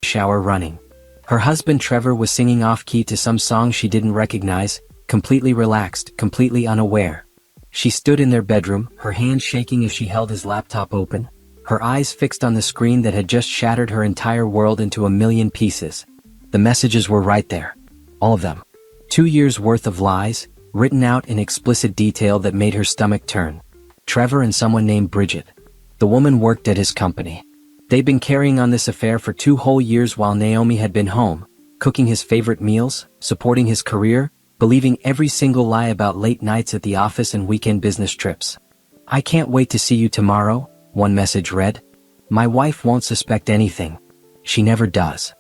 shower running. Her husband Trevor was singing off-key to some song she didn't recognize, completely relaxed, completely unaware. She stood in their bedroom, her hands shaking as she held his laptop open, her eyes fixed on the screen that had just shattered her entire world into a million pieces. The messages were right there. All of them. 2 years worth of lies, written out in explicit detail that made her stomach turn. Trevor and someone named Bridget. The woman worked at his company. They'd been carrying on this affair for 2 whole years while Naomi had been home, cooking his favorite meals, supporting his career, believing every single lie about late nights at the office and weekend business trips. "I can't wait to see you tomorrow," one message read. "My wife won't suspect anything. She never does.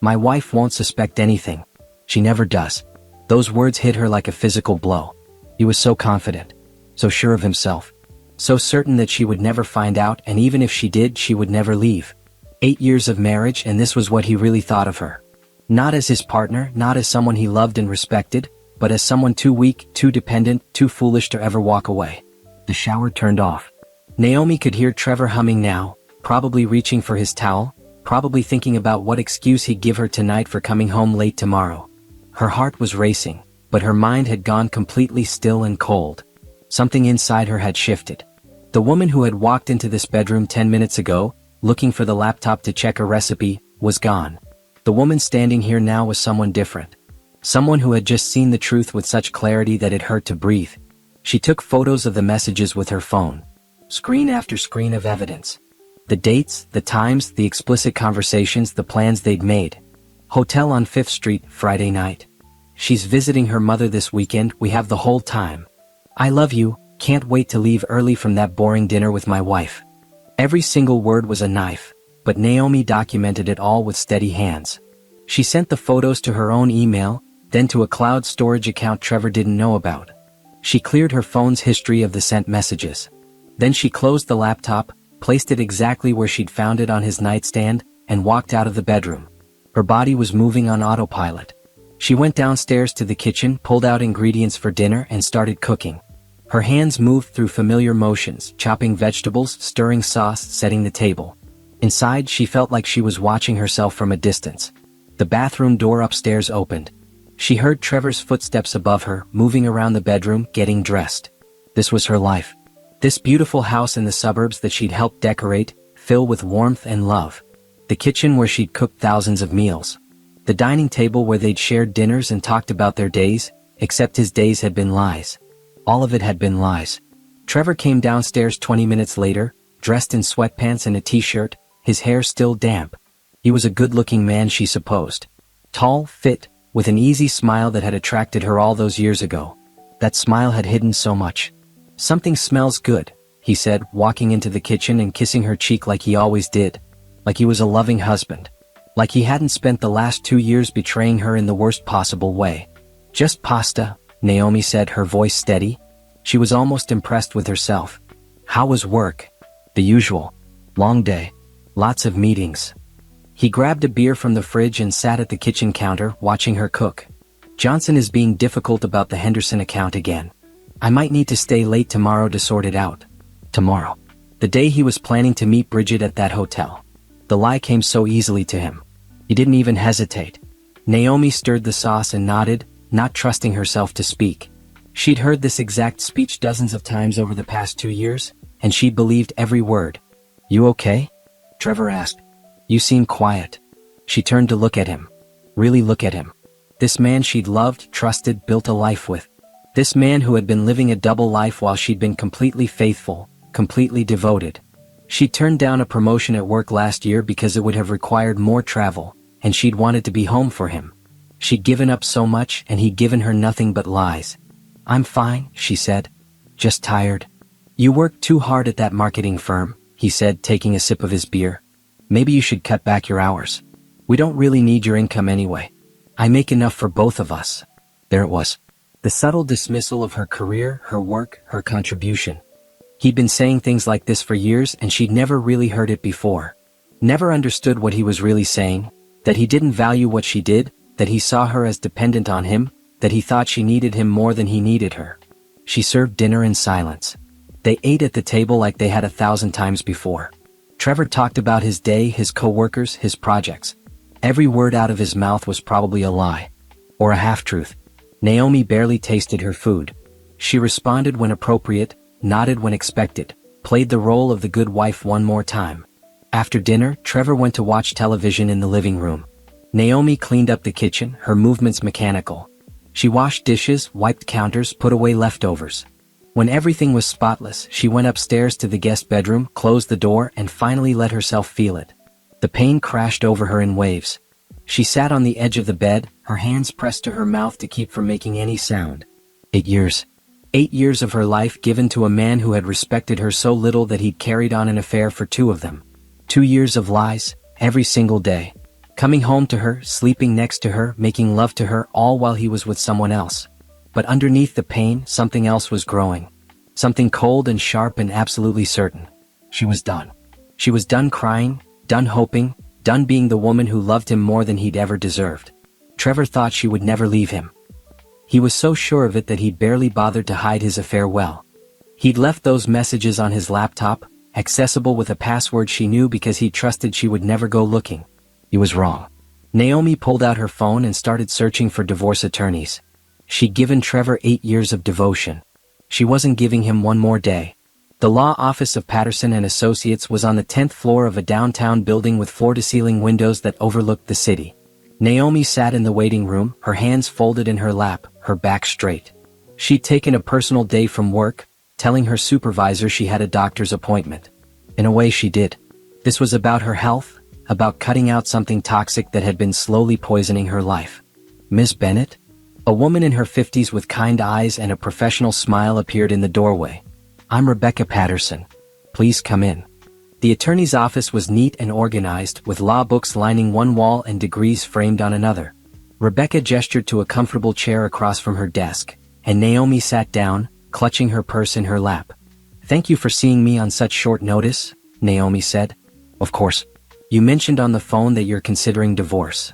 My wife won't suspect anything. She never does." Those words hit her like a physical blow. He was so confident, so sure of himself, so certain that she would never find out, and even if she did, she would never leave. 8 years of marriage, and this was what he really thought of her. Not as his partner, not as someone he loved and respected, but as someone too weak, too dependent, too foolish to ever walk away. The shower turned off. Naomi could hear Trevor humming now, probably reaching for his towel, probably thinking about what excuse he'd give her tonight for coming home late tomorrow. Her heart was racing, but her mind had gone completely still and cold. Something inside her had shifted. The woman who had walked into this bedroom 10 minutes ago, looking for the laptop to check a recipe, was gone. The woman standing here now was someone different. Someone who had just seen the truth with such clarity that it hurt to breathe. She took photos of the messages with her phone. Screen after screen of evidence. The dates, the times, the explicit conversations, the plans they'd made. Hotel on 5th Street, Friday night. "She's visiting her mother this weekend, we have the whole time. I love you, can't wait to leave early from that boring dinner with my wife." Every single word was a knife, but Naomi documented it all with steady hands. She sent the photos to her own email, then to a cloud storage account Trevor didn't know about. She cleared her phone's history of the sent messages. Then she closed the laptop, placed it exactly where she'd found it on his nightstand, and walked out of the bedroom. Her body was moving on autopilot. She went downstairs to the kitchen, pulled out ingredients for dinner, and started cooking. Her hands moved through familiar motions, chopping vegetables, stirring sauce, setting the table. Inside, she felt like she was watching herself from a distance. The bathroom door upstairs opened. She heard Trevor's footsteps above her, moving around the bedroom, getting dressed. This was her life. This beautiful house in the suburbs that she'd helped decorate, fill with warmth and love. The kitchen where she'd cooked thousands of meals. The dining table where they'd shared dinners and talked about their days, except his days had been lies. All of it had been lies. Trevor came downstairs 20 minutes later, dressed in sweatpants and a t-shirt, his hair still damp. He was a good-looking man, she supposed. Tall, fit, with an easy smile that had attracted her all those years ago. That smile had hidden so much. "Something smells good," he said, walking into the kitchen and kissing her cheek like he always did. Like he was a loving husband. Like he hadn't spent the last 2 years betraying her in the worst possible way. "Just pasta," Naomi said, her voice steady. She was almost impressed with herself. "How was work?" "The usual. Long day. Lots of meetings." He grabbed a beer from the fridge and sat at the kitchen counter, watching her cook. "Johnson is being difficult about the Henderson account again. I might need to stay late tomorrow to sort it out." Tomorrow. The day he was planning to meet Bridget at that hotel. The lie came so easily to him. He didn't even hesitate. Naomi stirred the sauce and nodded, not trusting herself to speak. She'd heard this exact speech dozens of times over the past 2 years, and she'd believed every word. "You okay?" Trevor asked. "You seem quiet." She turned to look at him. Really look at him. This man she'd loved, trusted, built a life with. This man who had been living a double life while she'd been completely faithful, completely devoted. She'd turned down a promotion at work last year because it would have required more travel, and she'd wanted to be home for him. She'd given up so much, and he'd given her nothing but lies. "I'm fine," she said. "Just tired." "You worked too hard at that marketing firm," he said, taking a sip of his beer. "Maybe you should cut back your hours. We don't really need your income anyway. I make enough for both of us." There it was. The subtle dismissal of her career, her work, her contribution. He'd been saying things like this for years, and she'd never really heard it before. Never understood what he was really saying, that he didn't value what she did, that he saw her as dependent on him, that he thought she needed him more than he needed her. She served dinner in silence. They ate at the table like they had 1,000 times before. Trevor talked about his day, his co-workers, his projects. Every word out of his mouth was probably a lie. Or a half-truth. Naomi barely tasted her food. She responded when appropriate, nodded when expected, played the role of the good wife one more time. After dinner, Trevor went to watch television in the living room. Naomi cleaned up the kitchen, her movements mechanical. She washed dishes, wiped counters, put away leftovers. When everything was spotless, she went upstairs to the guest bedroom, closed the door, and finally let herself feel it. The pain crashed over her in waves. She sat on the edge of the bed, her hands pressed to her mouth to keep from making any sound. 8 years. 8 years of her life given to a man who had respected her so little that he'd carried on an affair for 2 of them. 2 years of lies, every single day. Coming home to her, sleeping next to her, making love to her, all while he was with someone else. But underneath the pain, something else was growing. Something cold and sharp and absolutely certain. She was done. She was done crying, done hoping, done being the woman who loved him more than he'd ever deserved. Trevor thought she would never leave him. He was so sure of it that he'd barely bothered to hide his affair well. He'd left those messages on his laptop, accessible with a password she knew because he trusted she would never go looking. He was wrong. Naomi pulled out her phone and started searching for divorce attorneys. She'd given Trevor 8 years of devotion. She wasn't giving him one more day. The law office of Patterson and Associates was on the 10th floor of a downtown building with floor-to-ceiling windows that overlooked the city. Naomi sat in the waiting room, her hands folded in her lap, her back straight. She'd taken a personal day from work, telling her supervisor she had a doctor's appointment. In a way she did. This was about her health, about cutting out something toxic that had been slowly poisoning her life. Miss Bennett? A woman in her 50s with kind eyes and a professional smile appeared in the doorway. I'm Rebecca Patterson. Please come in. The attorney's office was neat and organized, with law books lining one wall and degrees framed on another. Rebecca gestured to a comfortable chair across from her desk, and Naomi sat down, clutching her purse in her lap. Thank you for seeing me on such short notice, Naomi said. Of course. You mentioned on the phone that you're considering divorce.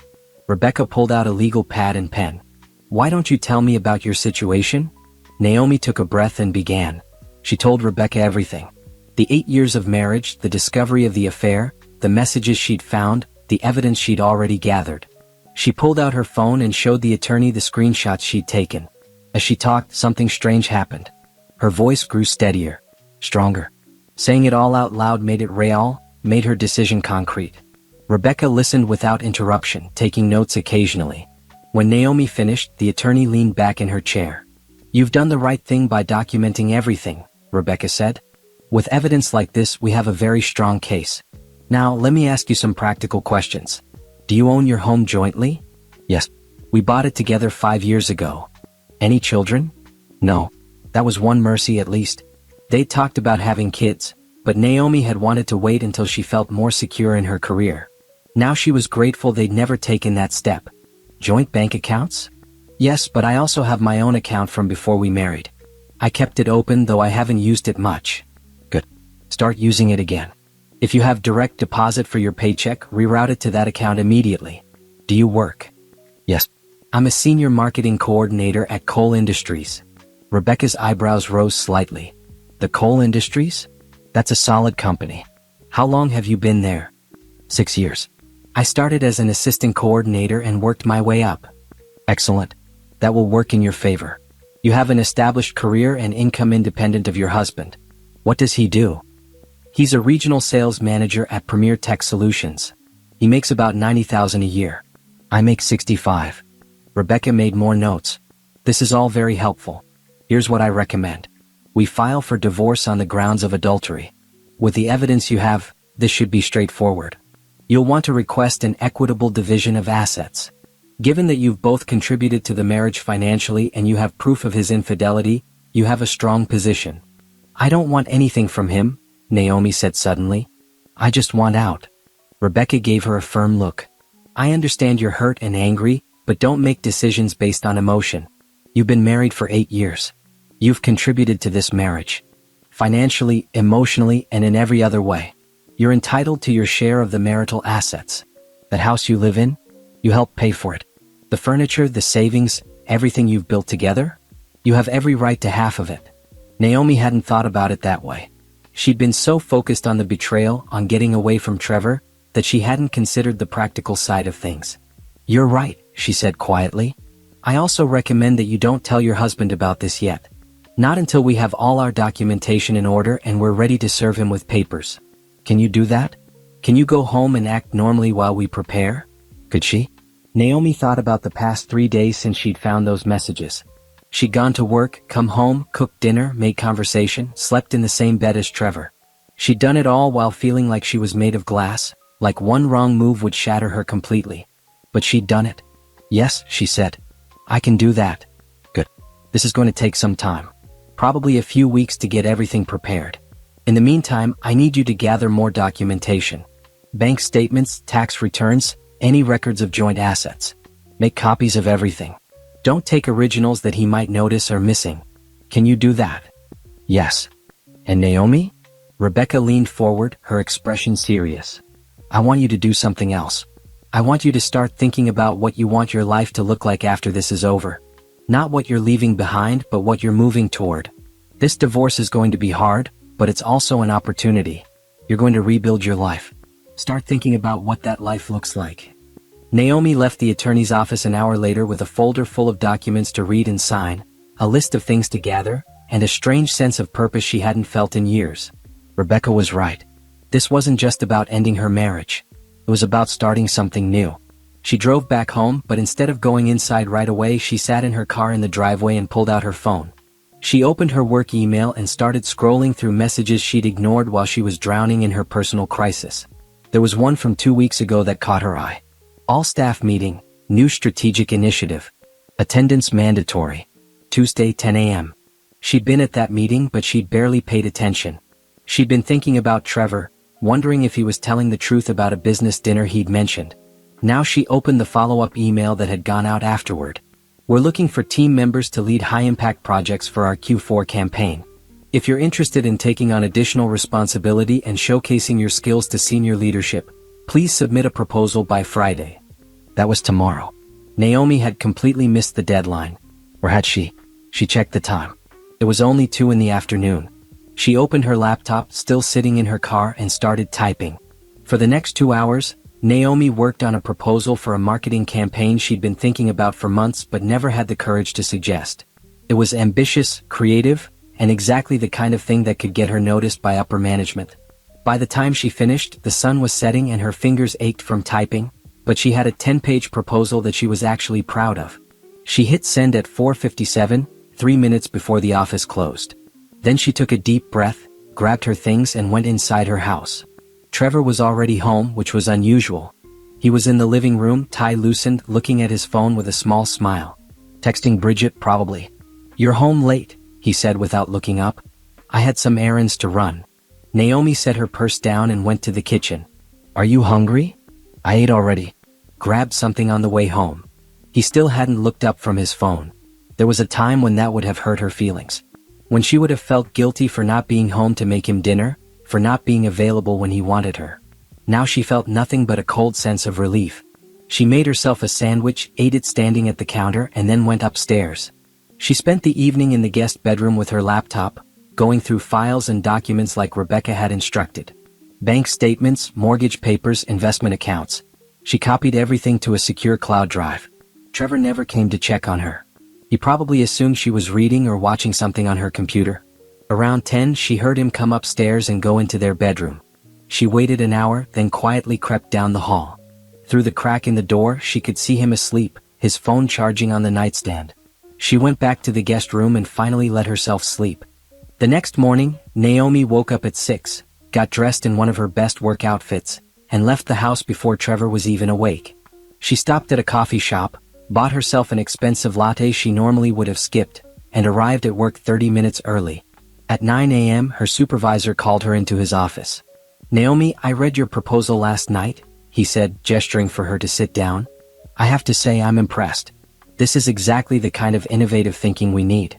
Rebecca pulled out a legal pad and pen. Why don't you tell me about your situation? Naomi took a breath and began. She told Rebecca everything. The 8 years of marriage, the discovery of the affair, the messages she'd found, the evidence she'd already gathered. She pulled out her phone and showed the attorney the screenshots she'd taken. As she talked, something strange happened. Her voice grew steadier, stronger. Saying it all out loud made it real, made her decision concrete. Rebecca listened without interruption, taking notes occasionally. When Naomi finished, the attorney leaned back in her chair. You've done the right thing by documenting everything, Rebecca said. With evidence like this, we have a very strong case. Now, let me ask you some practical questions. Do you own your home jointly? Yes. We bought it together 5 years ago. Any children? No. That was one mercy at least. They talked about having kids, but Naomi had wanted to wait until she felt more secure in her career. Now she was grateful they'd never taken that step. Joint bank accounts? Yes, but I also have my own account from before we married. I kept it open, though I haven't used it much. Good. Start using it again. If you have direct deposit for your paycheck, reroute it to that account immediately. Do you work? Yes. I'm a senior marketing coordinator at Cole Industries. Rebecca's eyebrows rose slightly. The Cole Industries? That's a solid company. How long have you been there? 6 years. I started as an assistant coordinator and worked my way up. Excellent. That will work in your favor. You have an established career and income independent of your husband. What does he do? He's a regional sales manager at Premier Tech Solutions. He makes about $90,000 a year. I make $65,000. Rebecca made more notes. This is all very helpful. Here's what I recommend. We file for divorce on the grounds of adultery. With the evidence you have, this should be straightforward. You'll want to request an equitable division of assets. Given that you've both contributed to the marriage financially and you have proof of his infidelity, you have a strong position. I don't want anything from him, Naomi said suddenly. I just want out. Rebecca gave her a firm look. I understand you're hurt and angry, but don't make decisions based on emotion. You've been married for 8 years. You've contributed to this marriage. Financially, emotionally, and in every other way. You're entitled to your share of the marital assets. That house you live in? You helped pay for it. The furniture, the savings, everything you've built together? You have every right to half of it. Naomi hadn't thought about it that way. She'd been so focused on the betrayal, on getting away from Trevor, that she hadn't considered the practical side of things. "You're right," she said quietly. "I also recommend that you don't tell your husband about this yet. Not until we have all our documentation in order and we're ready to serve him with papers. Can you do that? Can you go home and act normally while we prepare?" Could she? Naomi thought about the past 3 days since she'd found those messages. She'd gone to work, come home, cooked dinner, made conversation, slept in the same bed as Trevor. She'd done it all while feeling like she was made of glass, like one wrong move would shatter her completely. But she'd done it. "Yes," she said. "I can do that." "Good. This is going to take some time. Probably a few weeks to get everything prepared. In the meantime, I need you to gather more documentation. Bank statements, tax returns, any records of joint assets. Make copies of everything. Don't take originals that he might notice are missing. Can you do that?" "Yes." "And Naomi?" Rebecca leaned forward, her expression serious. "I want you to do something else. I want you to start thinking about what you want your life to look like after this is over. Not what you're leaving behind, but what you're moving toward. This divorce is going to be hard, but it's also an opportunity. You're going to rebuild your life. Start thinking about what that life looks like." Naomi left the attorney's office an hour later with a folder full of documents to read and sign, a list of things to gather, and a strange sense of purpose she hadn't felt in years. Rebecca was right. This wasn't just about ending her marriage. It was about starting something new. She drove back home, but instead of going inside right away, she sat in her car in the driveway and pulled out her phone. She opened her work email and started scrolling through messages she'd ignored while she was drowning in her personal crisis. There was one from 2 weeks ago that caught her eye. All staff meeting, new strategic initiative. Attendance mandatory. Tuesday 10 a.m. She'd been at that meeting, but she'd barely paid attention. She'd been thinking about Trevor, wondering if he was telling the truth about a business dinner he'd mentioned. Now she opened the follow-up email that had gone out afterward. "We're looking for team members to lead high-impact projects for our Q4 campaign. If you're interested in taking on additional responsibility and showcasing your skills to senior leadership, please submit a proposal by Friday." That was tomorrow. Naomi had completely missed the deadline. Or had she? She checked the time. It was only 2 in the afternoon. She opened her laptop, still sitting in her car, and started typing. For the next 2 hours, Naomi worked on a proposal for a marketing campaign she'd been thinking about for months but never had the courage to suggest. It was ambitious, creative, and exactly the kind of thing that could get her noticed by upper management. By the time she finished, the sun was setting and her fingers ached from typing, but she had a 10-page proposal that she was actually proud of. She hit send at 4:57, 3 minutes before the office closed. Then she took a deep breath, grabbed her things and went inside her house. Trevor was already home, which was unusual. He was in the living room, tie loosened, looking at his phone with a small smile. Texting Bridget, probably. "You're home late," he said without looking up. "I had some errands to run." Naomi set her purse down and went to the kitchen. "Are you hungry?" "I ate already." Grabbed something on the way home. He still hadn't looked up from his phone. There was a time when that would have hurt her feelings. When she would have felt guilty for not being home to make him dinner, for not being available when he wanted her. Now she felt nothing but a cold sense of relief. She made herself a sandwich, ate it standing at the counter, and then went upstairs. She spent the evening in the guest bedroom with her laptop, going through files and documents like Rebecca had instructed. Bank statements, mortgage papers, investment accounts. She copied everything to a secure cloud drive. Trevor never came to check on her. He probably assumed she was reading or watching something on her computer. Around 10, she heard him come upstairs and go into their bedroom. She waited an hour, then quietly crept down the hall. Through the crack in the door, she could see him asleep, his phone charging on the nightstand. She went back to the guest room and finally let herself sleep. The next morning, Naomi woke up at 6, got dressed in one of her best work outfits, and left the house before Trevor was even awake. She stopped at a coffee shop, bought herself an expensive latte she normally would have skipped, and arrived at work 30 minutes early. At 9 a.m., her supervisor called her into his office. "Naomi, I read your proposal last night," he said, gesturing for her to sit down. "I have to say I'm impressed. This is exactly the kind of innovative thinking we need.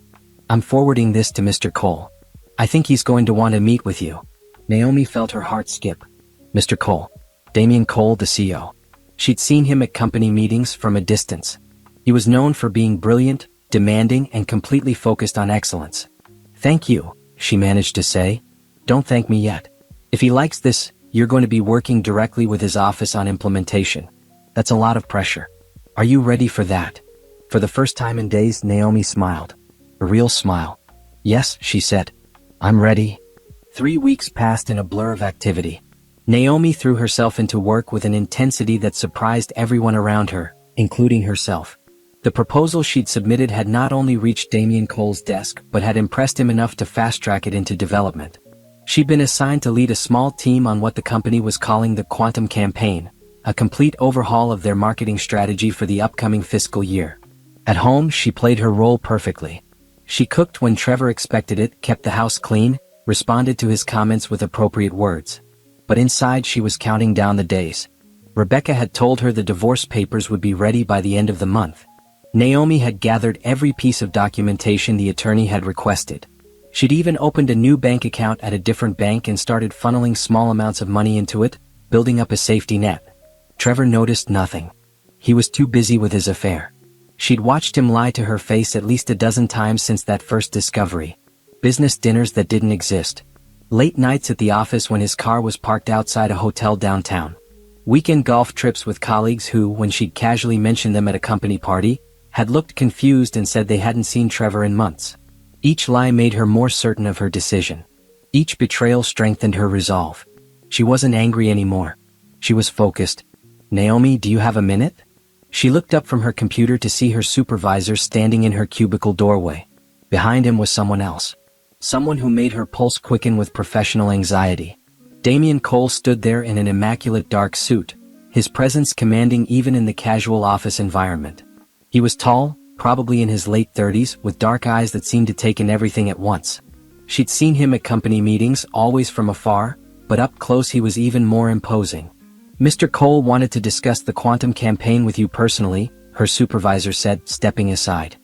I'm forwarding this to Mr. Cole. I think he's going to want to meet with you." Naomi felt her heart skip. Mr. Cole. Damian Cole, the CEO. She'd seen him at company meetings from a distance. He was known for being brilliant, demanding, and completely focused on excellence. "Thank you," she managed to say. "Don't thank me yet. If he likes this, You're going to be working directly with his office on implementation. That's a lot of pressure. Are you ready for that? For the first time in days, Naomi smiled. A real smile. Yes, she said. I'm ready. 3 weeks passed in a blur of activity. Naomi threw herself into work with an intensity that surprised everyone around her, including herself. The proposal she'd submitted had not only reached Damien Cole's desk but had impressed him enough to fast-track it into development. She'd been assigned to lead a small team on what the company was calling the Quantum Campaign, a complete overhaul of their marketing strategy for the upcoming fiscal year. At home, she played her role perfectly. She cooked when Trevor expected it, kept the house clean, responded to his comments with appropriate words. But inside she was counting down the days. Rebecca had told her the divorce papers would be ready by the end of the month. Naomi had gathered every piece of documentation the attorney had requested. She'd even opened a new bank account at a different bank and started funneling small amounts of money into it, building up a safety net. Trevor noticed nothing. He was too busy with his affair. She'd watched him lie to her face at least a dozen times since that first discovery. Business dinners that didn't exist. Late nights at the office when his car was parked outside a hotel downtown. Weekend golf trips with colleagues who, when she'd casually mentioned them at a company party, had looked confused and said they hadn't seen Trevor in months. Each lie made her more certain of her decision. Each betrayal strengthened her resolve. She wasn't angry anymore. She was focused. Naomi, do you have a minute? She looked up from her computer to see her supervisor standing in her cubicle doorway. Behind him was someone else. Someone who made her pulse quicken with professional anxiety. Damien Cole stood there in an immaculate dark suit, his presence commanding even in the casual office environment. He was tall, probably in his late 30s, with dark eyes that seemed to take in everything at once. She'd seen him at company meetings, always from afar, but up close he was even more imposing. Mr. Cole wanted to discuss the Quantum Campaign with you personally, her supervisor said, stepping aside.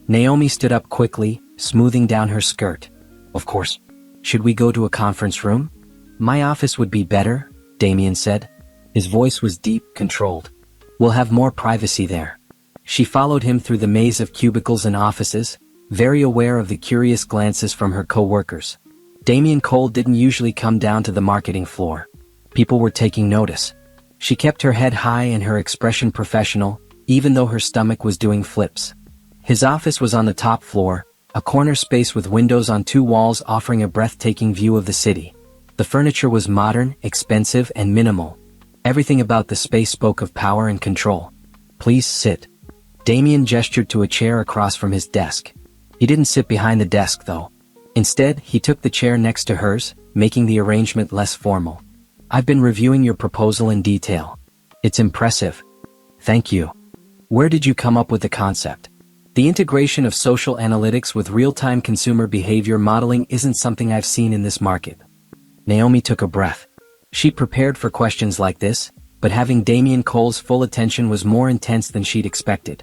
Naomi stood up quickly, smoothing down her skirt. Of course. Should we go to a conference room? My office would be better, Damien said. His voice was deep, controlled. We'll have more privacy there. She followed him through the maze of cubicles and offices, very aware of the curious glances from her co-workers. Damien Cole didn't usually come down to the marketing floor. People were taking notice. She kept her head high and her expression professional, even though her stomach was doing flips. His office was on the top floor, a corner space with windows on 2 walls offering a breathtaking view of the city. The furniture was modern, expensive, and minimal. Everything about the space spoke of power and control. Please sit. Damien gestured to a chair across from his desk. He didn't sit behind the desk, though. Instead, he took the chair next to hers, making the arrangement less formal. I've been reviewing your proposal in detail. It's impressive. Thank you. Where did you come up with the concept? The integration of social analytics with real-time consumer behavior modeling isn't something I've seen in this market. Naomi took a breath. She prepared for questions like this, but having Damien Cole's full attention was more intense than she'd expected.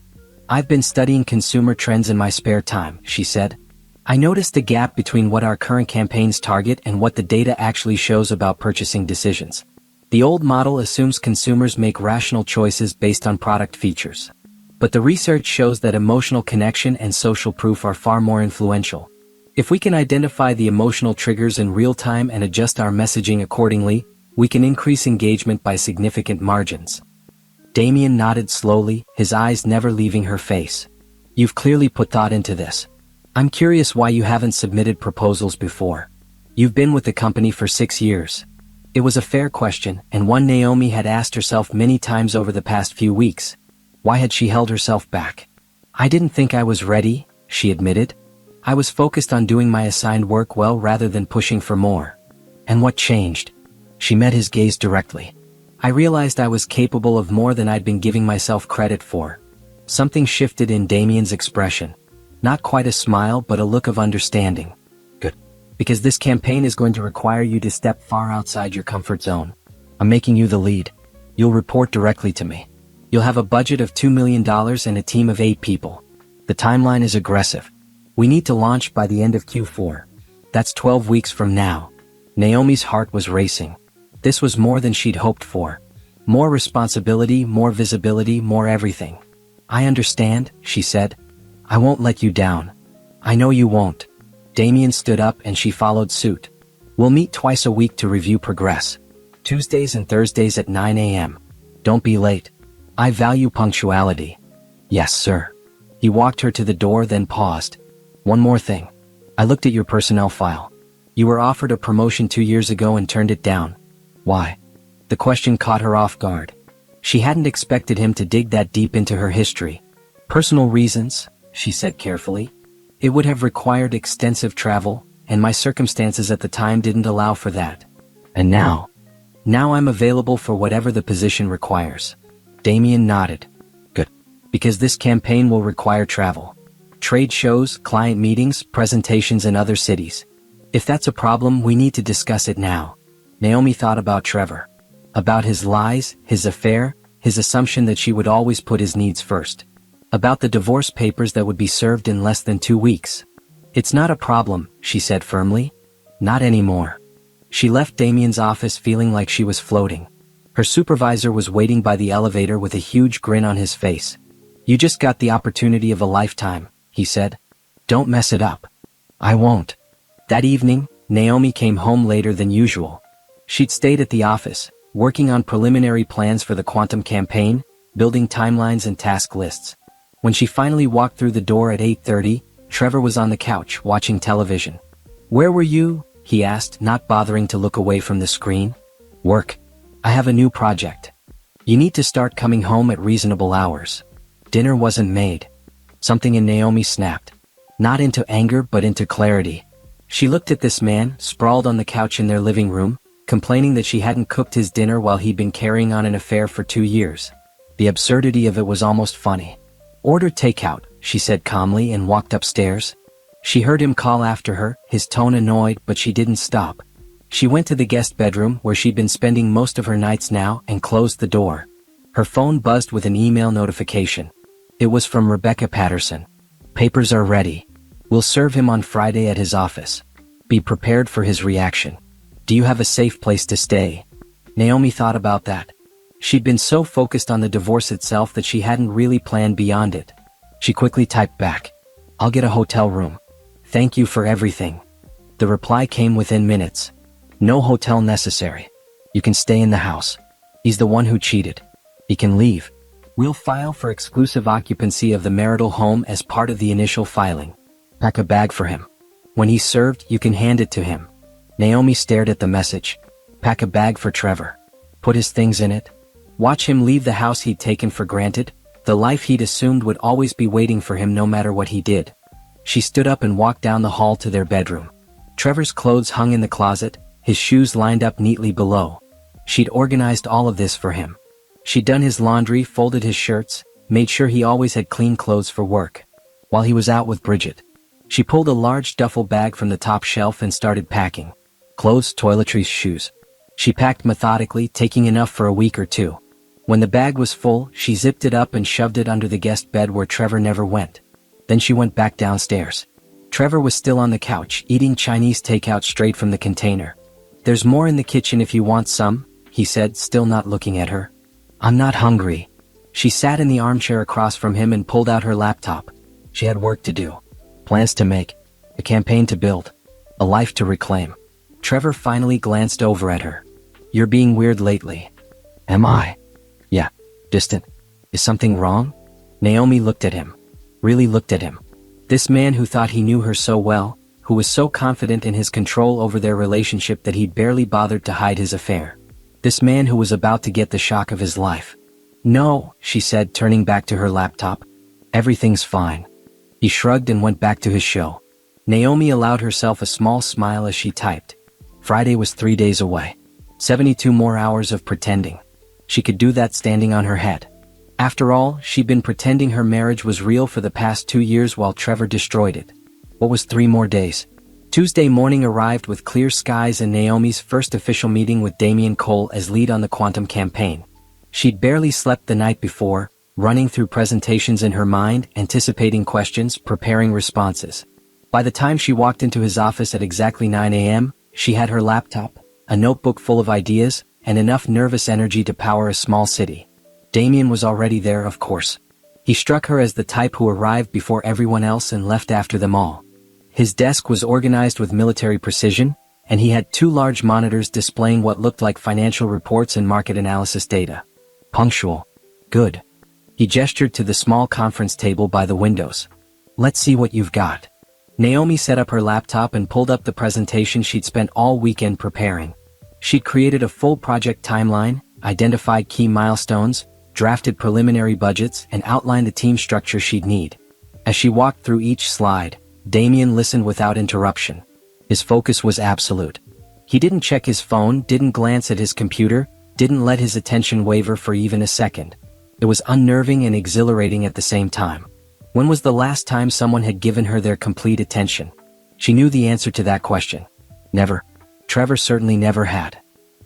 I've been studying consumer trends in my spare time, she said. I noticed a gap between what our current campaigns target and what the data actually shows about purchasing decisions. The old model assumes consumers make rational choices based on product features. But the research shows that emotional connection and social proof are far more influential. If we can identify the emotional triggers in real time and adjust our messaging accordingly, we can increase engagement by significant margins. Damien nodded slowly, his eyes never leaving her face. You've clearly put thought into this. I'm curious why you haven't submitted proposals before. You've been with the company for 6 years. It was a fair question, and one Naomi had asked herself many times over the past few weeks. Why had she held herself back? I didn't think I was ready, she admitted. I was focused on doing my assigned work well rather than pushing for more. And what changed? She met his gaze directly. I realized I was capable of more than I'd been giving myself credit for. Something shifted in Damien's expression. Not quite a smile, but a look of understanding. Good. Because this campaign is going to require you to step far outside your comfort zone. I'm making you the lead. You'll report directly to me. You'll have a budget of $2 million and a team of 8 people. The timeline is aggressive. We need to launch by the end of Q4. That's 12 weeks from now. Naomi's heart was racing. This was more than she'd hoped for. More responsibility, more visibility, more everything. I understand, she said. I won't let you down. I know you won't. Damien stood up and she followed suit. We'll meet twice a week to review progress. Tuesdays and Thursdays at 9 a.m. Don't be late. I value punctuality. Yes, sir. He walked her to the door, then paused. One more thing. I looked at your personnel file. You were offered a promotion 2 years ago and turned it down. Why? The question caught her off guard. She hadn't expected him to dig that deep into her history. Personal reasons, she said carefully. It would have required extensive travel, and my circumstances at the time didn't allow for that. And now I'm available for whatever the position requires. Damien nodded. Good. Because this campaign will require travel. Trade shows, client meetings, presentations in other cities. If that's a problem, we need to discuss it now. Naomi thought about Trevor. About his lies, his affair, his assumption that she would always put his needs first. About the divorce papers that would be served in less than 2 weeks. It's not a problem, she said firmly. Not anymore. She left Damien's office feeling like she was floating. Her supervisor was waiting by the elevator with a huge grin on his face. You just got the opportunity of a lifetime, he said. Don't mess it up. I won't. That evening, Naomi came home later than usual. She'd stayed at the office, working on preliminary plans for the quantum campaign, building timelines and task lists. When she finally walked through the door at 8:30, Trevor was on the couch watching television. Where were you? He asked, not bothering to look away from the screen. Work. I have a new project. You need to start coming home at reasonable hours. Dinner wasn't made. Something in Naomi snapped. Not into anger but into clarity. She looked at this man, sprawled on the couch in their living room, complaining that she hadn't cooked his dinner while he'd been carrying on an affair for 2 years. The absurdity of it was almost funny. Order takeout, she said calmly and walked upstairs. She heard him call after her, his tone annoyed, but she didn't stop. She went to the guest bedroom where she'd been spending most of her nights now and closed the door. Her phone buzzed with an email notification. It was from Rebecca Patterson. Papers are ready. We'll serve him on Friday at his office. Be prepared for his reaction. Do you have a safe place to stay? Naomi thought about that. She'd been so focused on the divorce itself that she hadn't really planned beyond it. She quickly typed back. I'll get a hotel room. Thank you for everything. The reply came within minutes. No hotel necessary. You can stay in the house. He's the one who cheated. He can leave. We'll file for exclusive occupancy of the marital home as part of the initial filing. Pack a bag for him. When he's served, you can hand it to him. Naomi stared at the message. Pack a bag for Trevor. Put his things in it. Watch him leave the house he'd taken for granted, the life he'd assumed would always be waiting for him no matter what he did. She stood up and walked down the hall to their bedroom. Trevor's clothes hung in the closet, his shoes lined up neatly below. She'd organized all of this for him. She'd done his laundry, folded his shirts, made sure he always had clean clothes for work. While he was out with Bridget, she pulled a large duffel bag from the top shelf and started packing. Clothes, toiletries, shoes. She packed methodically, taking enough for a week or two. When the bag was full, she zipped it up and shoved it under the guest bed where Trevor never went. Then she went back downstairs. Trevor was still on the couch, eating Chinese takeout straight from the container. There's more in the kitchen if you want some, he said, still not looking at her. I'm not hungry. She sat in the armchair across from him and pulled out her laptop. She had work to do. Plans to make. A campaign to build. A life to reclaim. Trevor finally glanced over at her. You're being weird lately. Am I? Yeah. Distant. Is something wrong? Naomi looked at him. Really looked at him. This man who thought he knew her so well, who was so confident in his control over their relationship that he'd barely bothered to hide his affair. This man who was about to get the shock of his life. No, she said, turning back to her laptop. Everything's fine. He shrugged and went back to his show. Naomi allowed herself a small smile as she typed. Friday was 3 days away. 72 more hours of pretending. She could do that standing on her head. After all, she'd been pretending her marriage was real for the past 2 years while Trevor destroyed it. What was 3 more days? Tuesday morning arrived with clear skies and Naomi's first official meeting with Damien Cole as lead on the quantum campaign. She'd barely slept the night before, running through presentations in her mind, anticipating questions, preparing responses. By the time she walked into his office at exactly 9 a.m., she had her laptop, a notebook full of ideas, and enough nervous energy to power a small city. Damien was already there, of course. He struck her as the type who arrived before everyone else and left after them all. His desk was organized with military precision, and he had 2 large monitors displaying what looked like financial reports and market analysis data. Punctual. Good. He gestured to the small conference table by the windows. Let's see what you've got. Naomi set up her laptop and pulled up the presentation she'd spent all weekend preparing. She'd created a full project timeline, identified key milestones, drafted preliminary budgets, and outlined the team structure she'd need. As she walked through each slide, Damien listened without interruption. His focus was absolute. He didn't check his phone, didn't glance at his computer, didn't let his attention waver for even a second. It was unnerving and exhilarating at the same time. When was the last time someone had given her their complete attention? She knew the answer to that question. Never. Trevor certainly never had.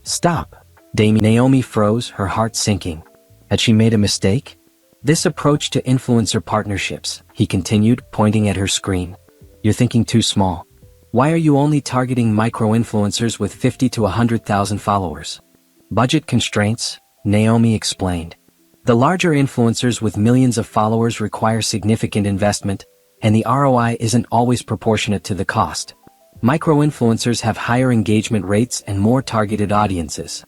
Stop. Naomi froze, her heart sinking. Had she made a mistake? This approach to influencer partnerships, he continued, pointing at her screen. You're thinking too small. Why are you only targeting micro-influencers with 50 to 100,000 followers? Budget constraints, Naomi explained. The larger influencers with millions of followers require significant investment, and the ROI isn't always proportionate to the cost. Micro-influencers have higher engagement rates and more targeted audiences.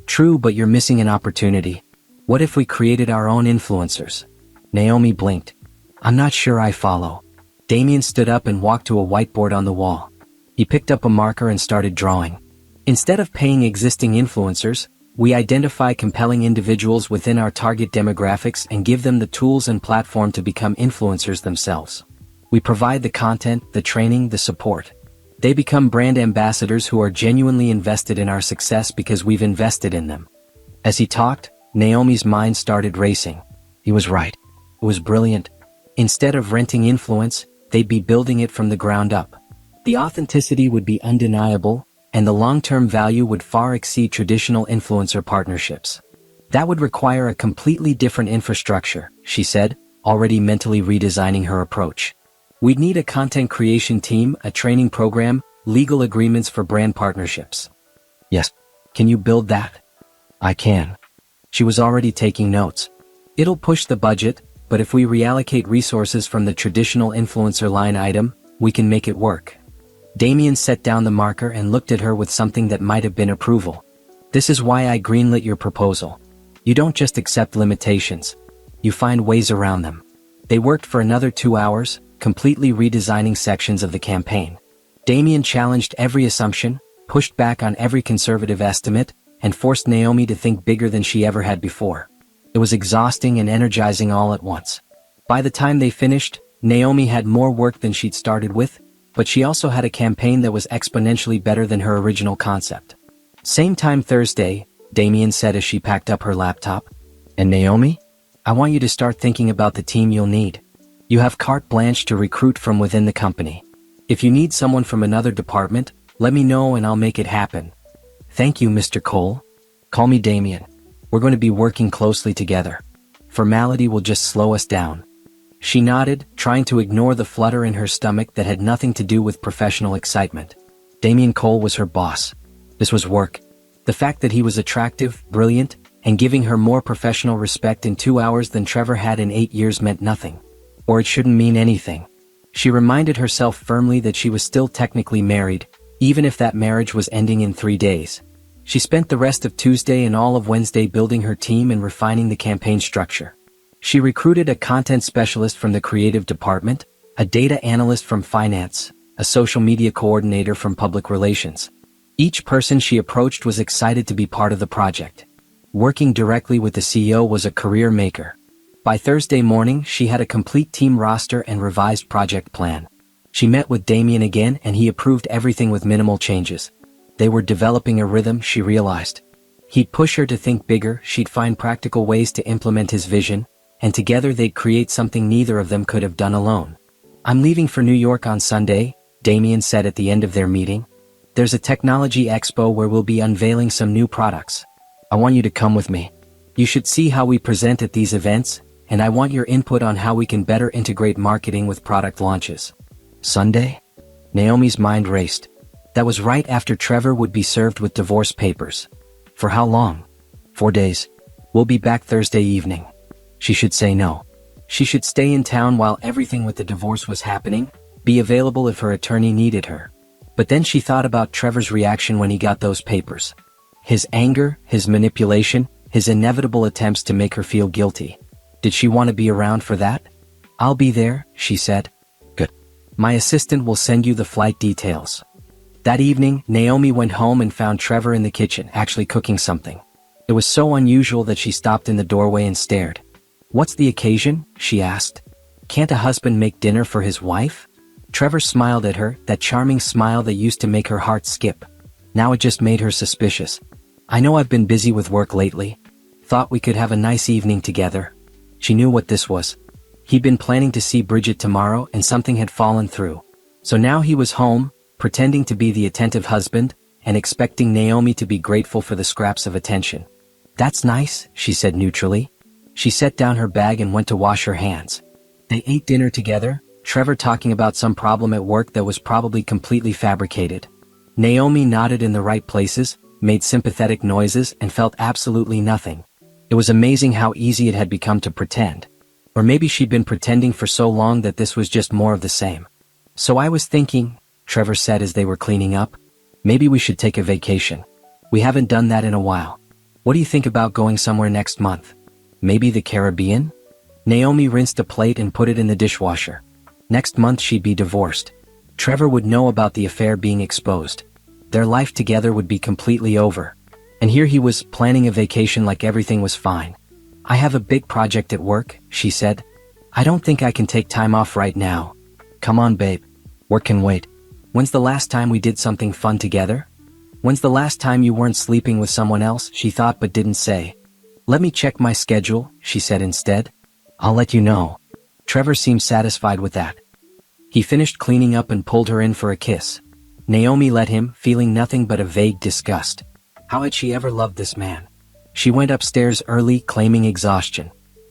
True, but you're missing an opportunity. What if we created our own influencers? Naomi blinked. I'm not sure I follow. Damien stood up and walked to a whiteboard on the wall. He picked up a marker and started drawing. Instead of paying existing influencers, we identify compelling individuals within our target demographics and give them the tools and platform to become influencers themselves. We provide the content, the training, the support. They become brand ambassadors who are genuinely invested in our success because we've invested in them. As he talked, Naomi's mind started racing. He was right. It was brilliant. Instead of renting influence, they'd be building it from the ground up. The authenticity would be undeniable, and the long-term value would far exceed traditional influencer partnerships. That would require a completely different infrastructure, she said, already mentally redesigning her approach. We'd need a content creation team, a training program, legal agreements for brand partnerships. Yes. Can you build that? I can. She was already taking notes. It'll push the budget, but if we reallocate resources from the traditional influencer line item, we can make it work. Damien set down the marker and looked at her with something that might have been approval. This is why I greenlit your proposal. You don't just accept limitations. You find ways around them. They worked for another 2 hours, completely redesigning sections of the campaign. Damien challenged every assumption, pushed back on every conservative estimate, and forced Naomi to think bigger than she ever had before. It was exhausting and energizing all at once. By the time they finished, Naomi had more work than she'd started with, but she also had a campaign that was exponentially better than her original concept. Same time Thursday, Damien said as she packed up her laptop. And Naomi? I want you to start thinking about the team you'll need. You have carte blanche to recruit from within the company. If you need someone from another department, let me know and I'll make it happen. Thank you, Mr. Cole. Call me Damien. We're going to be working closely together. Formality will just slow us down. She nodded, trying to ignore the flutter in her stomach that had nothing to do with professional excitement. Damien Cole was her boss. This was work. The fact that he was attractive, brilliant, and giving her more professional respect in 2 hours than Trevor had in 8 years meant nothing. Or it shouldn't mean anything. She reminded herself firmly that she was still technically married, even if that marriage was ending in 3 days. She spent the rest of Tuesday and all of Wednesday building her team and refining the campaign structure. She recruited a content specialist from the creative department, a data analyst from finance, a social media coordinator from public relations. Each person she approached was excited to be part of the project. Working directly with the CEO was a career maker. By Thursday morning, she had a complete team roster and revised project plan. She met with Damien again and he approved everything with minimal changes. They were developing a rhythm, she realized. He'd push her to think bigger, she'd find practical ways to implement his vision, and together they'd create something neither of them could have done alone. I'm leaving for New York on Sunday, Damien said at the end of their meeting. There's a technology expo where we'll be unveiling some new products. I want you to come with me. You should see how we present at these events, and I want your input on how we can better integrate marketing with product launches. Sunday? Naomi's mind raced. That was right after Trevor would be served with divorce papers. For how long? 4 days. We'll be back Thursday evening. She should say no. She should stay in town while everything with the divorce was happening, be available if her attorney needed her. But then she thought about Trevor's reaction when he got those papers. His anger, his manipulation, his inevitable attempts to make her feel guilty. Did she want to be around for that? "I'll be there," she said. "Good. My assistant will send you the flight details." That evening, Naomi went home and found Trevor in the kitchen, actually cooking something. It was so unusual that she stopped in the doorway and stared. "What's the occasion?" she asked. "Can't a husband make dinner for his wife?" Trevor smiled at her, that charming smile that used to make her heart skip. Now it just made her suspicious. "I know I've been busy with work lately. Thought we could have a nice evening together." She knew what this was. He'd been planning to see Bridget tomorrow and something had fallen through. So now he was home, pretending to be the attentive husband, and expecting Naomi to be grateful for the scraps of attention. "That's nice," she said neutrally. She set down her bag and went to wash her hands. They ate dinner together, Trevor talking about some problem at work that was probably completely fabricated. Naomi nodded in the right places, made sympathetic noises, and felt absolutely nothing. It was amazing how easy it had become to pretend. Or maybe she'd been pretending for so long that this was just more of the same. "So I was thinking," Trevor said as they were cleaning up, "maybe we should take a vacation. We haven't done that in a while. What do you think about going somewhere next month? Maybe the Caribbean?" Naomi rinsed a plate and put it in the dishwasher. Next month she'd be divorced. Trevor would know about the affair being exposed. Their life together would be completely over. And here he was, planning a vacation like everything was fine. "I have a big project at work," she said. "I don't think I can take time off right now." "Come on, babe. Work can wait. When's the last time we did something fun together? When's the last time you weren't sleeping with someone else?" she thought but didn't say. "Let me check my schedule," she said instead. "I'll let you know." Trevor seemed satisfied with that. He finished cleaning up and pulled her in for a kiss. Naomi let him, feeling nothing but a vague disgust. How had she ever loved this man? She went upstairs early, claiming exhaustion.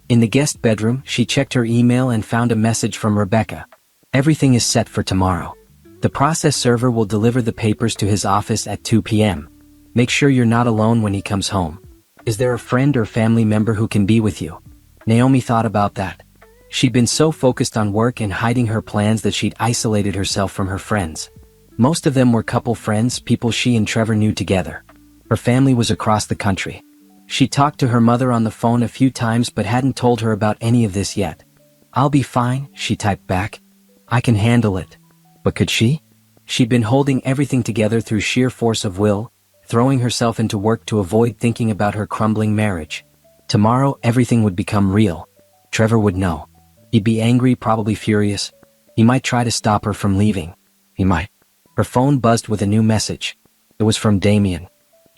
In the guest bedroom, she checked her email and found a message from Rebecca. "Everything is set for tomorrow. The process server will deliver the papers to his office at 2 p.m. Make sure you're not alone when he comes home. Is there a friend or family member who can be with you?" Naomi thought about that. She'd been so focused on work and hiding her plans that she'd isolated herself from her friends. Most of them were couple friends, people she and Trevor knew together. Her family was across the country. She talked to her mother on the phone a few times but hadn't told her about any of this yet. "I'll be fine," she typed back. "I can handle it." But could she? She'd been holding everything together through sheer force of will, throwing herself into work to avoid thinking about her crumbling marriage. Tomorrow, everything would become real. Trevor would know. He'd be angry, probably furious. He might try to stop her from leaving. He might. Her phone buzzed with a new message. It was from Damien.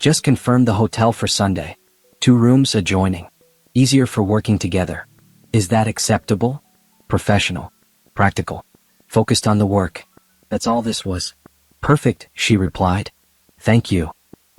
"Just confirmed the hotel for Sunday. 2 rooms adjoining. Easier for working together. Is that acceptable?" Professional. Practical. Focused on the work. That's all this was. "Perfect," she replied. "Thank you."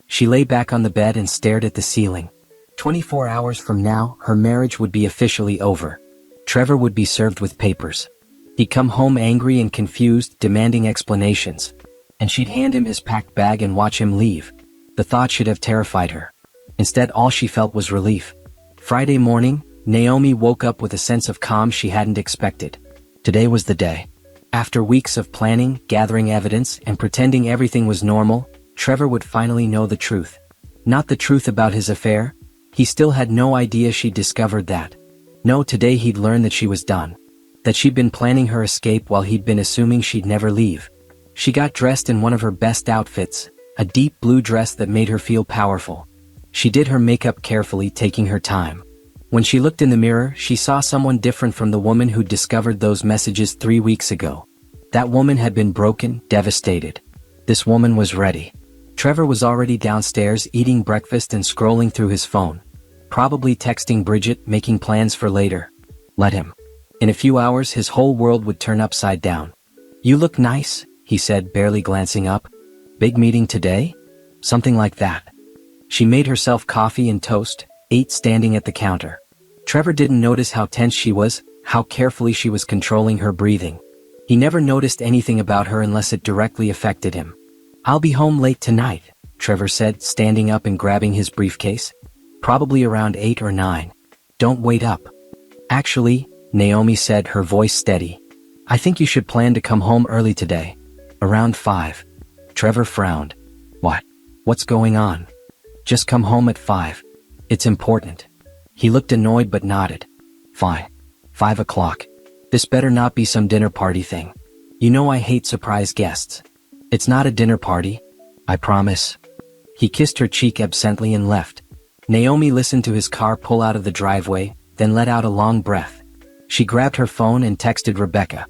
She lay back on the bed and stared at the ceiling. 24 hours from now, her marriage would be officially over. Trevor would be served with papers. He'd come home angry and confused, demanding explanations. And she'd hand him his packed bag and watch him leave. The thought should have terrified her. Instead, all she felt was relief. Friday morning, Naomi woke up with a sense of calm she hadn't expected. Today was the day. After weeks of planning, gathering evidence, and pretending everything was normal, Trevor would finally know the truth. Not the truth about his affair. He still had no idea she'd discovered that. No, today he'd learn that she was done. That she'd been planning her escape while he'd been assuming she'd never leave. She got dressed in one of her best outfits, a deep blue dress that made her feel powerful. She did her makeup carefully, taking her time. When she looked in the mirror, she saw someone different from the woman who'd discovered those messages 3 weeks ago. That woman had been broken, devastated. This woman was ready. Trevor was already downstairs eating breakfast and scrolling through his phone. Probably texting Bridget, making plans for later. Let him. In a few hours his whole world would turn upside down. "You look nice," he said, barely glancing up. "Big meeting today?" Something like that. She made herself coffee and toast, ate standing at the counter. Trevor didn't notice how tense she was, how carefully she was controlling her breathing. He never noticed anything about her unless it directly affected him. "I'll be home late tonight," Trevor said, standing up and grabbing his briefcase. "Probably around 8 or 9. Don't wait up." "Actually," Naomi said, her voice steady, "I think you should plan to come home early today. Around 5. Trevor frowned. What? What's going on? Just come home at 5. It's important. He looked annoyed but nodded. Fine. 5 o'clock. This better not be some dinner party thing. You know I hate surprise guests. It's not a dinner party. I promise. He kissed her cheek absently and left. Naomi listened to his car pull out of the driveway, then let out a long breath. She grabbed her phone and texted Rebecca.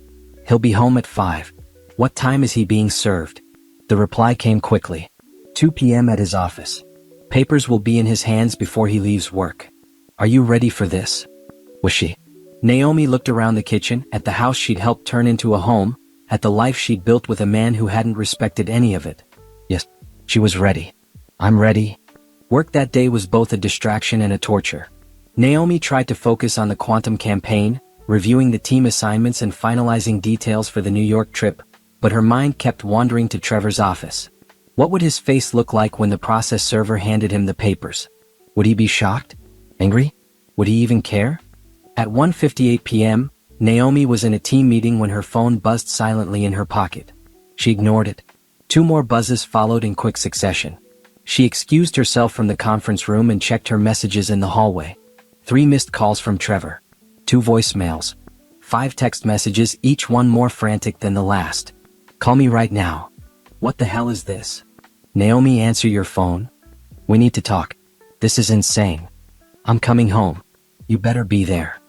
He'll be home at 5. What time is he being served? The reply came quickly. 2 p.m. at his office. Papers will be in his hands before he leaves work. Are you ready for this? Was she? Naomi looked around the kitchen, at the house she'd helped turn into a home, at the life she'd built with a man who hadn't respected any of it. Yes, she was ready. I'm ready. Work that day was both a distraction and a torture. Naomi tried to focus on the quantum campaign, reviewing the team assignments and finalizing details for the New York trip, but her mind kept wandering to Trevor's office. What would his face look like when the process server handed him the papers? Would he be shocked? Angry? Would he even care? At 1:58 p.m., Naomi was in a team meeting when her phone buzzed silently in her pocket. She ignored it. 2 more buzzes followed in quick succession. She excused herself from the conference room and checked her messages in the hallway. 3 missed calls from Trevor. 2 voicemails. 5 text messages, each one more frantic than the last. Call me right now. What the hell is this? Naomi, answer your phone. We need to talk. This is insane. I'm coming home. You better be there.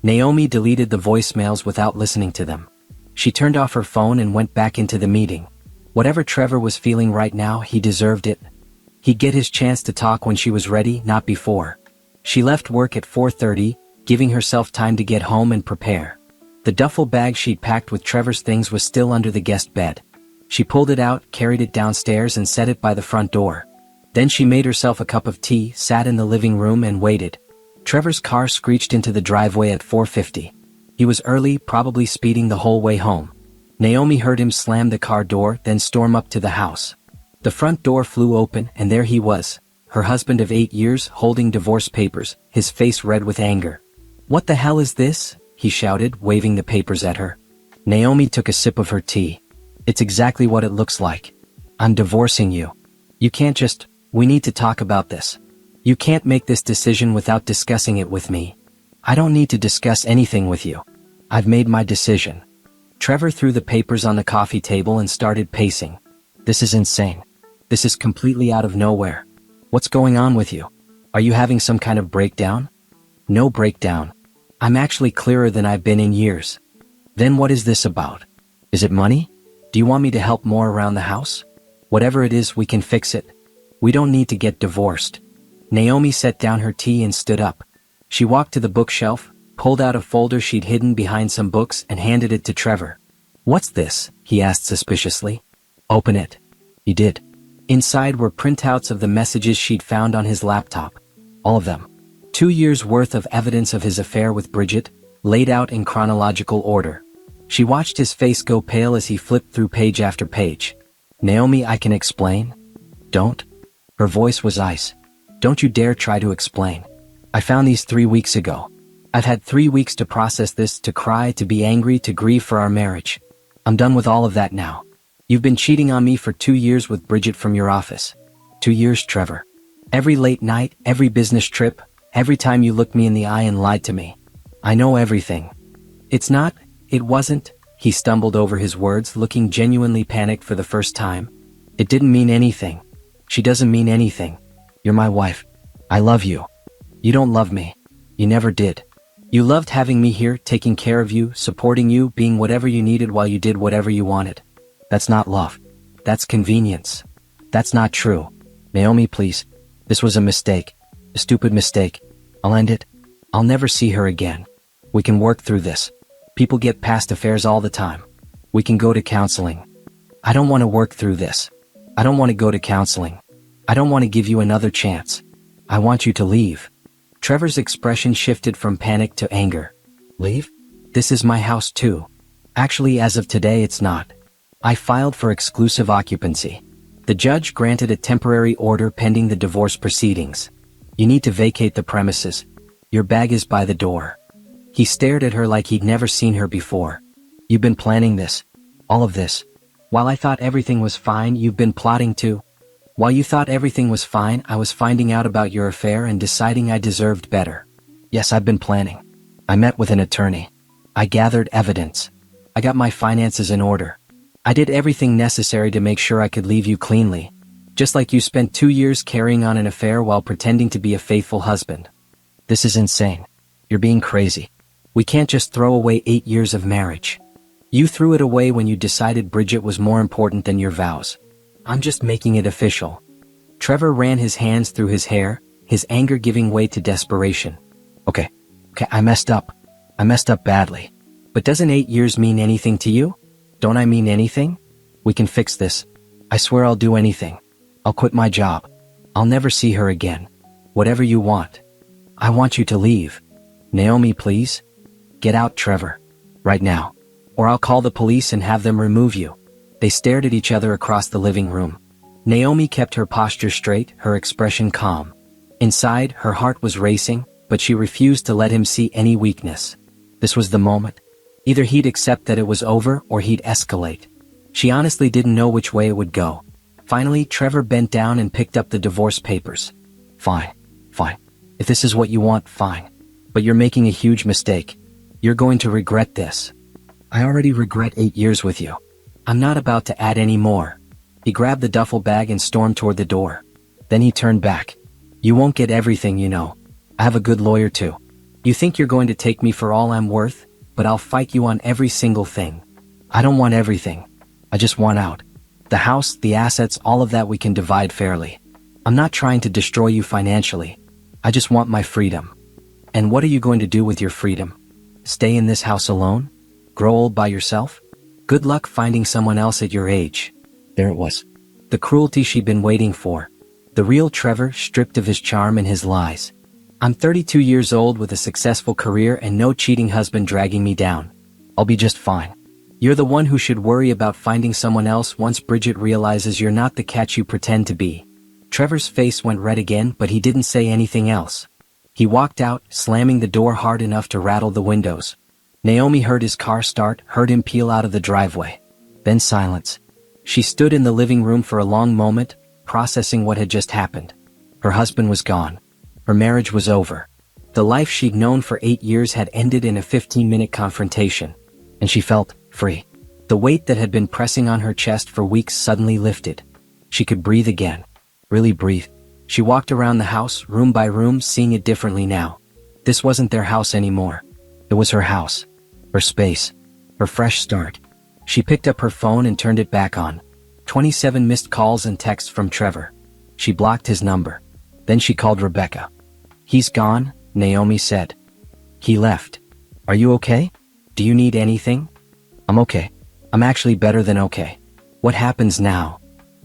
Naomi deleted the voicemails without listening to them. She turned off her phone and went back into the meeting. Whatever Trevor was feeling right now, he deserved it. He'd get his chance to talk when she was ready, not before. She left work at 4:30, giving herself time to get home and prepare. The duffel bag she'd packed with Trevor's things was still under the guest bed. She pulled it out, carried it downstairs and set it by the front door. Then she made herself a cup of tea, sat in the living room and waited. Trevor's car screeched into the driveway at 4:50. He was early, probably speeding the whole way home. Naomi heard him slam the car door, then storm up to the house. The front door flew open and there he was, her husband of 8 years, holding divorce papers, his face red with anger. What the hell is this? He shouted, waving the papers at her. Naomi took a sip of her tea. It's exactly what it looks like. I'm divorcing you. You can't just, we need to talk about this. You can't make this decision without discussing it with me. I don't need to discuss anything with you. I've made my decision. Trevor threw the papers on the coffee table and started pacing. This is insane. This is completely out of nowhere. What's going on with you? Are you having some kind of breakdown? No breakdown. I'm actually clearer than I've been in years. Then what is this about? Is it money? Do you want me to help more around the house? Whatever it is, we can fix it. We don't need to get divorced. Naomi set down her tea and stood up. She walked to the bookshelf, pulled out a folder she'd hidden behind some books and handed it to Trevor. What's this? He asked suspiciously. Open it. He did. Inside were printouts of the messages she'd found on his laptop. All of them. 2 years' worth of evidence of his affair with Bridget, laid out in chronological order. She watched his face go pale as he flipped through page after page. Naomi, I can explain. Don't. Her voice was ice. Don't you dare try to explain. I found these 3 weeks ago. I've had 3 weeks to process this, to cry, to be angry, to grieve for our marriage. I'm done with all of that now. You've been cheating on me for 2 years with Bridget from your office. 2 years, Trevor. Every late night, every business trip, every time you looked me in the eye and lied to me. I know everything. It wasn't, he stumbled over his words, looking genuinely panicked for the first time. It didn't mean anything. She doesn't mean anything. You're my wife. I love you. You don't love me. You never did. You loved having me here, taking care of you, supporting you, being whatever you needed while you did whatever you wanted. That's not love. That's convenience. That's not true. Naomi, please. This was a mistake. A stupid mistake. I'll end it. I'll never see her again. We can work through this. People get past affairs all the time. We can go to counseling. I don't want to work through this. I don't want to go to counseling. I don't want to give you another chance. I want you to leave. Trevor's expression shifted from panic to anger. Leave? This is my house too. Actually, as of today, it's not. I filed for exclusive occupancy. The judge granted a temporary order pending the divorce proceedings. You need to vacate the premises. Your bag is by the door. He stared at her like he'd never seen her before. You've been planning this. All of this. While I thought everything was fine, you've been plotting too. While you thought everything was fine, I was finding out about your affair and deciding I deserved better. Yes, I've been planning. I met with an attorney. I gathered evidence. I got my finances in order. I did everything necessary to make sure I could leave you cleanly. Just like you spent 2 years carrying on an affair while pretending to be a faithful husband. This is insane. You're being crazy. We can't just throw away 8 years of marriage. You threw it away when you decided Bridget was more important than your vows. I'm just making it official. Trevor ran his hands through his hair, his anger giving way to desperation. Okay, I messed up. I messed up badly. But doesn't 8 years mean anything to you? Don't I mean anything? We can fix this. I swear I'll do anything. I'll quit my job. I'll never see her again. Whatever you want. I want you to leave. Naomi, please. Get out, Trevor. Right now. Or I'll call the police and have them remove you. They stared at each other across the living room. Naomi kept her posture straight, her expression calm. Inside, her heart was racing, but she refused to let him see any weakness. This was the moment. Either he'd accept that it was over or he'd escalate. She honestly didn't know which way it would go. Finally, Trevor bent down and picked up the divorce papers. Fine. If this is what you want, fine. But you're making a huge mistake. You're going to regret this. I already regret 8 years with you. I'm not about to add any more. He grabbed the duffel bag and stormed toward the door. Then he turned back. You won't get everything, you know. I have a good lawyer too. You think you're going to take me for all I'm worth, but I'll fight you on every single thing. I don't want everything. I just want out. The house, the assets, all of that we can divide fairly. I'm not trying to destroy you financially. I just want my freedom. And what are you going to do with your freedom? Stay in this house alone? Grow old by yourself? Good luck finding someone else at your age. There it was. The cruelty she'd been waiting for. The real Trevor, stripped of his charm and his lies. I'm 32 years old with a successful career and no cheating husband dragging me down. I'll be just fine. You're the one who should worry about finding someone else once Bridget realizes you're not the catch you pretend to be. Trevor's face went red again, but he didn't say anything else. He walked out, slamming the door hard enough to rattle the windows. Naomi heard his car start, heard him peel out of the driveway. Then silence. She stood in the living room for a long moment, processing what had just happened. Her husband was gone. Her marriage was over. The life she'd known for 8 years had ended in a 15-minute confrontation. And she felt free. The weight that had been pressing on her chest for weeks suddenly lifted. She could breathe again. Really breathe. She walked around the house, room by room, seeing it differently now. This wasn't their house anymore. It was her house. Her space. Her fresh start. She picked up her phone and turned it back on. 27 missed calls and texts from Trevor. She blocked his number. Then she called Rebecca. He's gone, Naomi said. He left. Are you okay? Do you need anything? I'm okay. I'm actually better than okay. What happens now?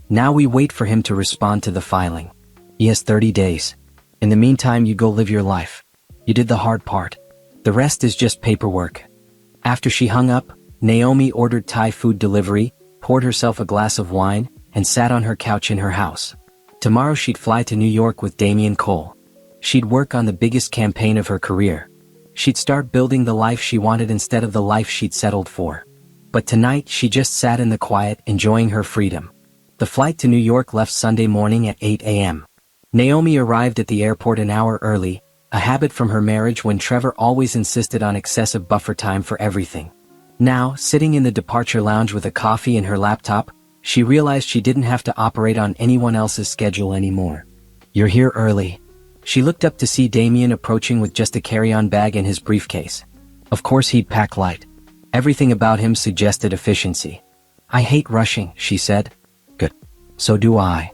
Now we wait for him to respond to the filing. He has 30 days. In the meantime, you go live your life. You did the hard part. The rest is just paperwork. After she hung up, Naomi ordered Thai food delivery, poured herself a glass of wine, and sat on her couch in her house. Tomorrow she'd fly to New York with Damian Cole. She'd work on the biggest campaign of her career. She'd start building the life she wanted instead of the life she'd settled for. But tonight she just sat in the quiet, enjoying her freedom. The flight to New York left Sunday morning at 8 a.m. Naomi arrived at the airport an hour early, a habit from her marriage when Trevor always insisted on excessive buffer time for everything. Now, sitting in the departure lounge with a coffee and her laptop, she realized she didn't have to operate on anyone else's schedule anymore. You're here early. She looked up to see Damian approaching with just a carry-on bag and his briefcase. Of course he'd pack light. Everything about him suggested efficiency. I hate rushing, she said. Good. So do I.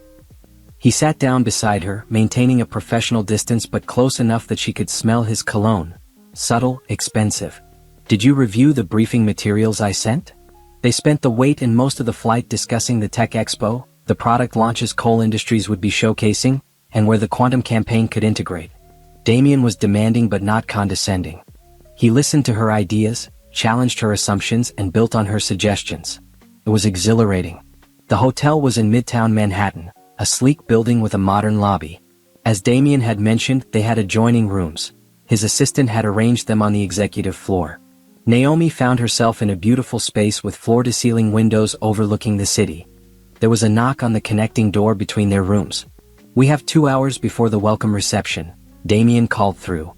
He sat down beside her, maintaining a professional distance but close enough that she could smell his cologne. Subtle, expensive. Did you review the briefing materials I sent? They spent the wait and most of the flight discussing the tech expo, the product launches Cole Industries would be showcasing, and where the quantum campaign could integrate. Damian was demanding but not condescending. He listened to her ideas, challenged her assumptions, and built on her suggestions. It was exhilarating. The hotel was in Midtown Manhattan, a sleek building with a modern lobby. As Damian had mentioned, they had adjoining rooms. His assistant had arranged them on the executive floor. Naomi found herself in a beautiful space with floor-to-ceiling windows overlooking the city. There was a knock on the connecting door between their rooms. "We have 2 hours before the welcome reception," Damien called through.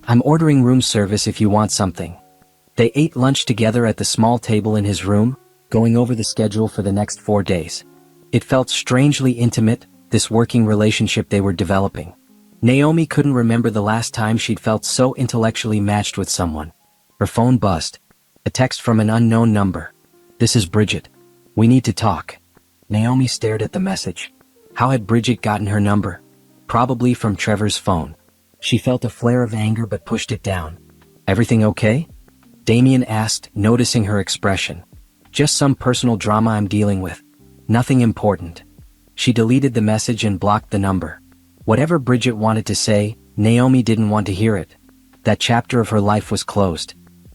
"I'm ordering room service if you want something." They ate lunch together at the small table in his room, going over the schedule for the next 4 days. It felt strangely intimate, this working relationship they were developing. Naomi couldn't remember the last time she'd felt so intellectually matched with someone. Her phone buzzed. A text from an unknown number. "This is Bridget. We need to talk." Naomi stared at the message. How had Bridget gotten her number? Probably from Trevor's phone. She felt a flare of anger but pushed it down. "Everything okay?" Damien asked, noticing her expression. "Just some personal drama I'm dealing with. Nothing important." She deleted the message and blocked the number. Whatever Bridget wanted to say, Naomi didn't want to hear it. That chapter of her life was closed.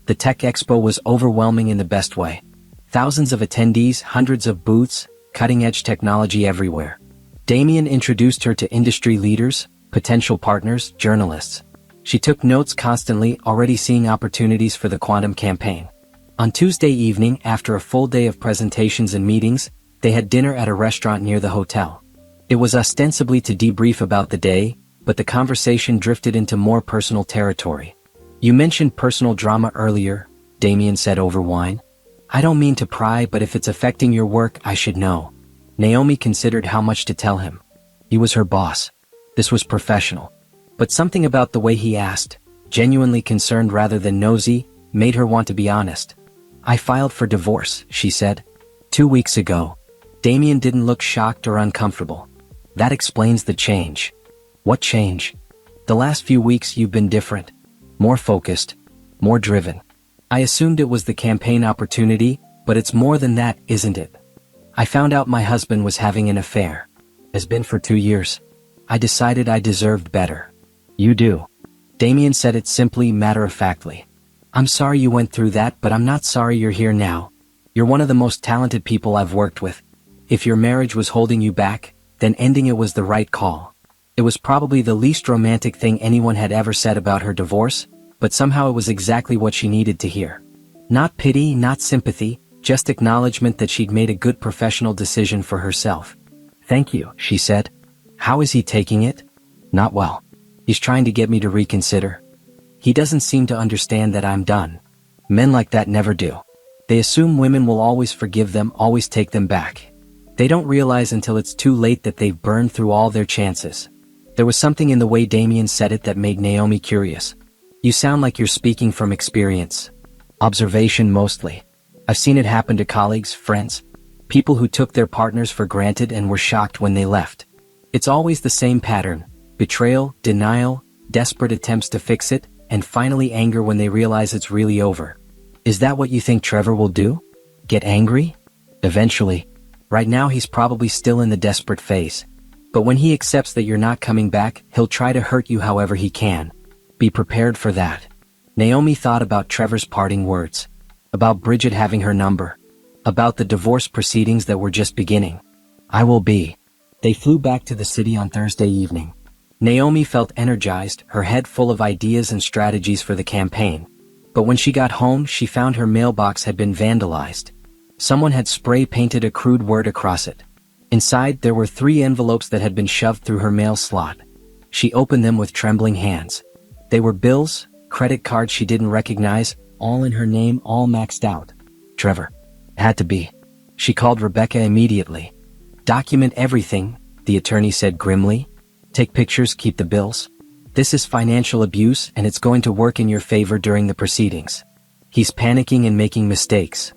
The Tech Expo was overwhelming in the best way. Thousands of attendees, hundreds of booths, cutting-edge technology everywhere. Damien introduced her to industry leaders, potential partners, journalists. She took notes constantly, already seeing opportunities for the quantum campaign. On Tuesday evening, after a full day of presentations and meetings, they had dinner at a restaurant near the hotel. It was ostensibly to debrief about the day, but the conversation drifted into more personal territory. "You mentioned personal drama earlier," Damien said over wine. "I don't mean to pry, but if it's affecting your work, I should know." Naomi considered how much to tell him. He was her boss. This was professional. But something about the way he asked, genuinely concerned rather than nosy, made her want to be honest. "I filed for divorce," she said. 2 weeks ago. Damien didn't look shocked or uncomfortable. "That explains the change." "What change?" "The last few weeks you've been different. More focused. More driven. I assumed it was the campaign opportunity, but it's more than that, isn't it? I found out my husband was having an affair. Has been for 2 years. I decided I deserved better." "You do." Damien said it simply, matter-of-factly. "I'm sorry you went through that, but I'm not sorry you're here now. You're one of the most talented people I've worked with. If your marriage was holding you back, then ending it was the right call." It was probably the least romantic thing anyone had ever said about her divorce, but somehow it was exactly what she needed to hear. Not pity, not sympathy, just acknowledgement that she'd made a good professional decision for herself. "Thank you," she said. "How is he taking it?" "Not well. He's trying to get me to reconsider. He doesn't seem to understand that I'm done. Men like that never do. They assume women will always forgive them, always take them back. They don't realize until it's too late that they've burned through all their chances." There was something in the way Damien said it that made Naomi curious. "You sound like you're speaking from experience." "Observation mostly. I've seen it happen to colleagues, friends. People who took their partners for granted and were shocked when they left. It's always the same pattern: betrayal, denial, desperate attempts to fix it, and finally anger when they realize it's really over." "Is that what you think Trevor will do? Get angry?" "Eventually. Right now he's probably still in the desperate phase. But when he accepts that you're not coming back, he'll try to hurt you however he can. Be prepared for that." Naomi thought about Trevor's parting words. About Bridget having her number. About the divorce proceedings that were just beginning. "I will be." They flew back to the city on Thursday evening. Naomi felt energized, her head full of ideas and strategies for the campaign. But when she got home, she found her mailbox had been vandalized. Someone had spray-painted a crude word across it. Inside, there were 3 envelopes that had been shoved through her mail slot. She opened them with trembling hands. They were bills, credit cards she didn't recognize, all in her name, all maxed out. Trevor. Had to be. She called Rebecca immediately. "Document everything," the attorney said grimly. "Take pictures, keep the bills. This is financial abuse and it's going to work in your favor during the proceedings. He's panicking and making mistakes."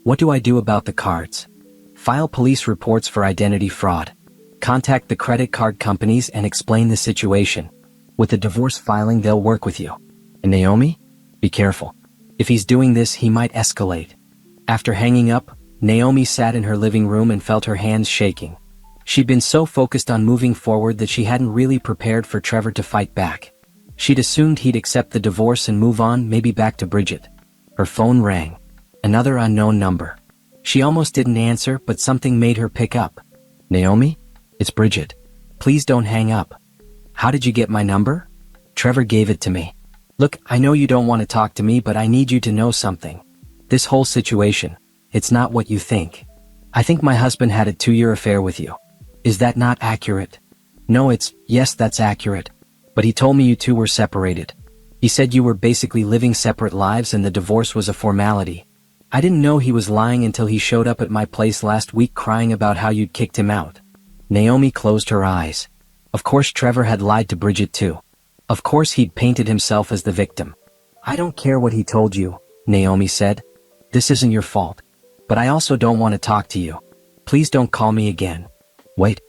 "What do I do about the cards?" "File police reports for identity fraud. Contact the credit card companies and explain the situation. With the divorce filing, they'll work with you. And Naomi? Be careful. If he's doing this, he might escalate." After hanging up, Naomi sat in her living room and felt her hands shaking. She'd been so focused on moving forward that she hadn't really prepared for Trevor to fight back. She'd assumed he'd accept the divorce and move on, maybe back to Bridget. Her phone rang. Another unknown number. She almost didn't answer, but something made her pick up. "Naomi? It's Bridget. Please don't hang up." "How did you get my number?" "Trevor gave it to me." Look, I know you don't want to talk to me, but I need you to know something. This whole situation, it's not what you think. I think my husband had a 2-year affair with you. Is that not accurate? No, yes, that's accurate. But he told me you two were separated. He said you were basically living separate lives and the divorce was a formality. I didn't know he was lying until he showed up at my place last week crying about how you'd kicked him out. Naomi closed her eyes. Of course Trevor had lied to Bridget too. Of course he'd painted himself as the victim. I don't care what he told you, Naomi said. This isn't your fault. But I also don't want to talk to you. Please don't call me again. Wait,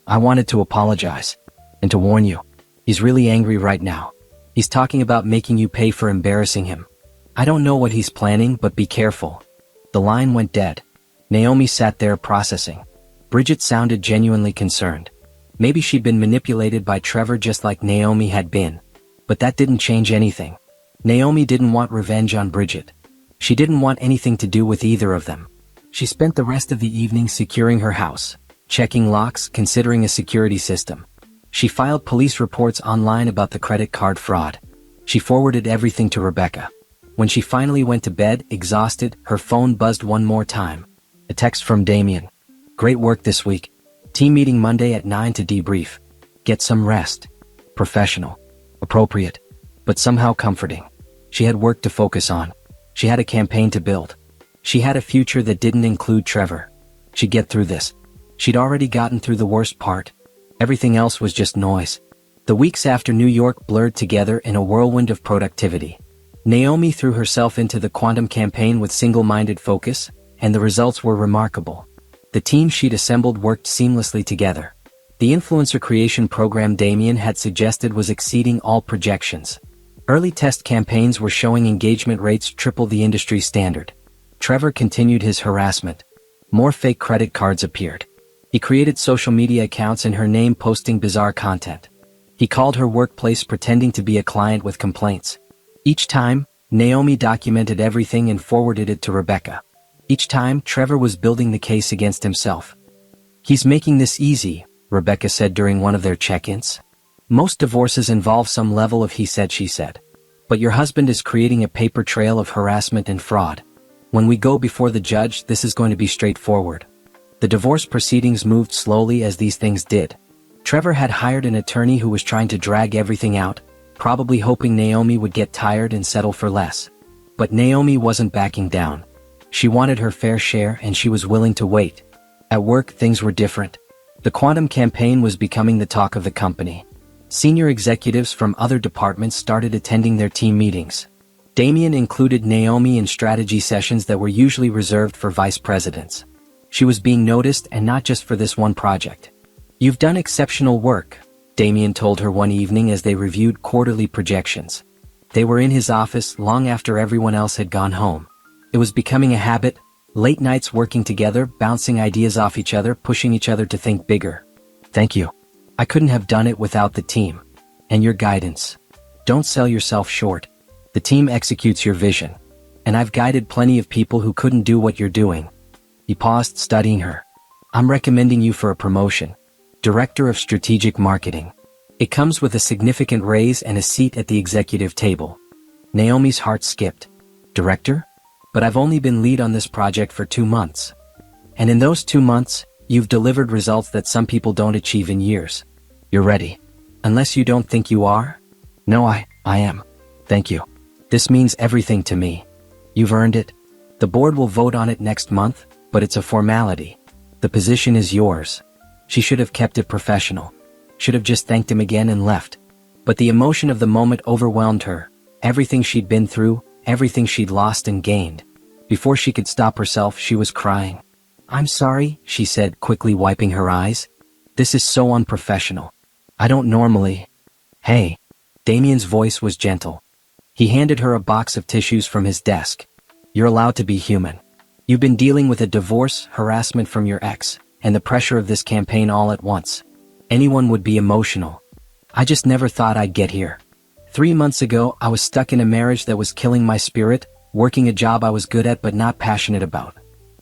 I wanted to apologize. And to warn you. He's really angry right now. He's talking about making you pay for embarrassing him. I don't know what he's planning, but be careful. The line went dead. Naomi sat there processing. Bridget sounded genuinely concerned. Maybe she'd been manipulated by Trevor just like Naomi had been. But that didn't change anything. Naomi didn't want revenge on Bridget. She didn't want anything to do with either of them. She spent the rest of the evening securing her house, checking locks, considering a security system. She filed police reports online about the credit card fraud. She forwarded everything to Rebecca. When she finally went to bed, exhausted, her phone buzzed one more time. A text from Damien. Great work this week. Team meeting Monday at 9 to debrief. Get some rest. Professional. Appropriate. But somehow comforting. She had work to focus on. She had a campaign to build. She had a future that didn't include Trevor. She'd get through this. She'd already gotten through the worst part. Everything else was just noise. The weeks after New York blurred together in a whirlwind of productivity. Naomi threw herself into the quantum campaign with single-minded focus, and the results were remarkable. The team she'd assembled worked seamlessly together. The influencer creation program Damien had suggested was exceeding all projections. Early test campaigns were showing engagement rates triple the industry standard. Trevor continued his harassment. More fake credit cards appeared. He created social media accounts in her name posting bizarre content. He called her workplace pretending to be a client with complaints. Each time, Naomi documented everything and forwarded it to Rebecca. Each time, Trevor was building the case against himself. He's making this easy, Rebecca said during one of their check-ins. Most divorces involve some level of he said she said. But your husband is creating a paper trail of harassment and fraud. When we go before the judge, this is going to be straightforward. The divorce proceedings moved slowly as these things did. Trevor had hired an attorney who was trying to drag everything out, probably hoping Naomi would get tired and settle for less. But Naomi wasn't backing down. She wanted her fair share and she was willing to wait. At work, things were different. The quantum campaign was becoming the talk of the company. Senior executives from other departments started attending their team meetings. Damien included Naomi in strategy sessions that were usually reserved for vice presidents. She was being noticed, and not just for this one project. You've done exceptional work, Damien told her one evening as they reviewed quarterly projections. They were in his office long after everyone else had gone home. It was becoming a habit, late nights working together, bouncing ideas off each other, pushing each other to think bigger. Thank you. I couldn't have done it without the team. And your guidance. Don't sell yourself short. The team executes your vision. And I've guided plenty of people who couldn't do what you're doing. He paused, studying her. I'm recommending you for a promotion. Director of Strategic Marketing. It comes with a significant raise and a seat at the executive table. Naomi's heart skipped. Director? But I've only been lead on this project for 2 months. And in those 2 months, you've delivered results that some people don't achieve in years. You're ready. Unless you don't think you are? No, I am. Thank you. This means everything to me. You've earned it. The board will vote on it next month, but it's a formality. The position is yours. She should have kept it professional. Should have just thanked him again and left. But the emotion of the moment overwhelmed her. Everything she'd been through, everything she'd lost and gained. Before she could stop herself, she was crying. I'm sorry, she said, quickly wiping her eyes. This is so unprofessional. I don't normally. Hey. Damien's voice was gentle. He handed her a box of tissues from his desk. You're allowed to be human. You've been dealing with a divorce, harassment from your ex, and the pressure of this campaign all at once. Anyone would be emotional. I just never thought I'd get here. 3 months ago, I was stuck in a marriage that was killing my spirit, working a job I was good at but not passionate about.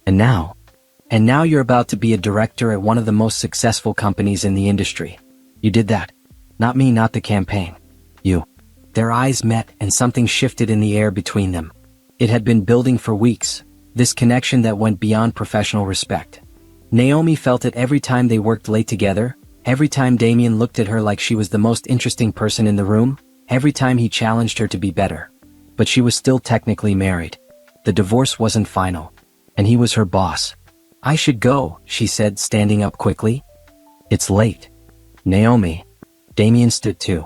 And now you're about to be a director at one of the most successful companies in the industry. You did that. Not me, not the campaign. You. Their eyes met and something shifted in the air between them. It had been building for weeks, this connection that went beyond professional respect. Naomi felt it every time they worked late together, every time Damien looked at her like she was the most interesting person in the room, every time he challenged her to be better. But she was still technically married. The divorce wasn't final. And he was her boss. "I should go," she said, standing up quickly. "It's late." "Naomi." Damien stood too.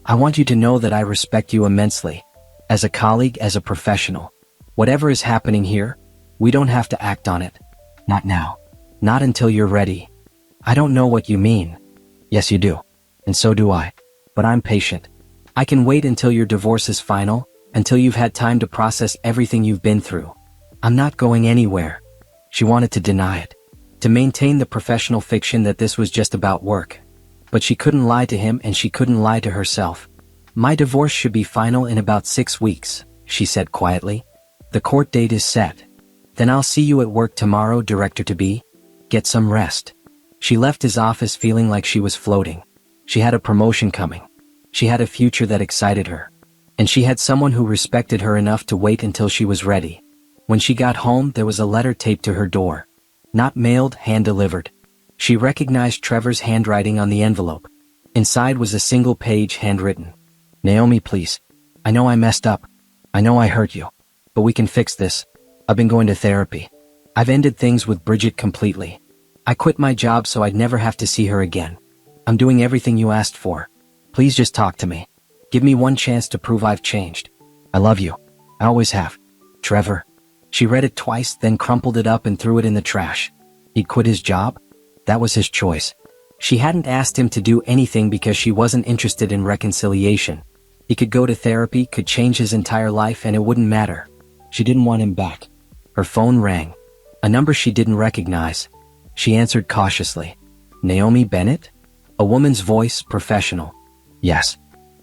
"I want you to know that I respect you immensely. As a colleague, as a professional. Whatever is happening here, we don't have to act on it. Not now. Not until you're ready." "I don't know what you mean." "Yes, you do. And so do I. But I'm patient. I can wait until your divorce is final, until you've had time to process everything you've been through. I'm not going anywhere." She wanted to deny it, to maintain the professional fiction that this was just about work. But she couldn't lie to him and she couldn't lie to herself. "My divorce should be final in about 6 weeks, she said quietly. "The court date is set. Then I'll see you at work tomorrow, director-to-be. Get some rest." She left his office feeling like she was floating. She had a promotion coming. She had a future that excited her. And she had someone who respected her enough to wait until she was ready. When she got home, there was a letter taped to her door. Not mailed, hand-delivered. She recognized Trevor's handwriting on the envelope. Inside was a single page, handwritten. "Naomi, please. I know I messed up. I know I hurt you. But we can fix this. I've been going to therapy. I've ended things with Bridget completely. I quit my job so I'd never have to see her again. I'm doing everything you asked for. Please just talk to me. Give me one chance to prove I've changed. I love you. I always have. Trevor." She read it twice, then crumpled it up and threw it in the trash. He'd quit his job? That was his choice. She hadn't asked him to do anything because she wasn't interested in reconciliation. He could go to therapy, could change his entire life, and it wouldn't matter. She didn't want him back. Her phone rang. A number she didn't recognize. She answered cautiously. "Naomi Bennett?" A woman's voice, professional. "Yes.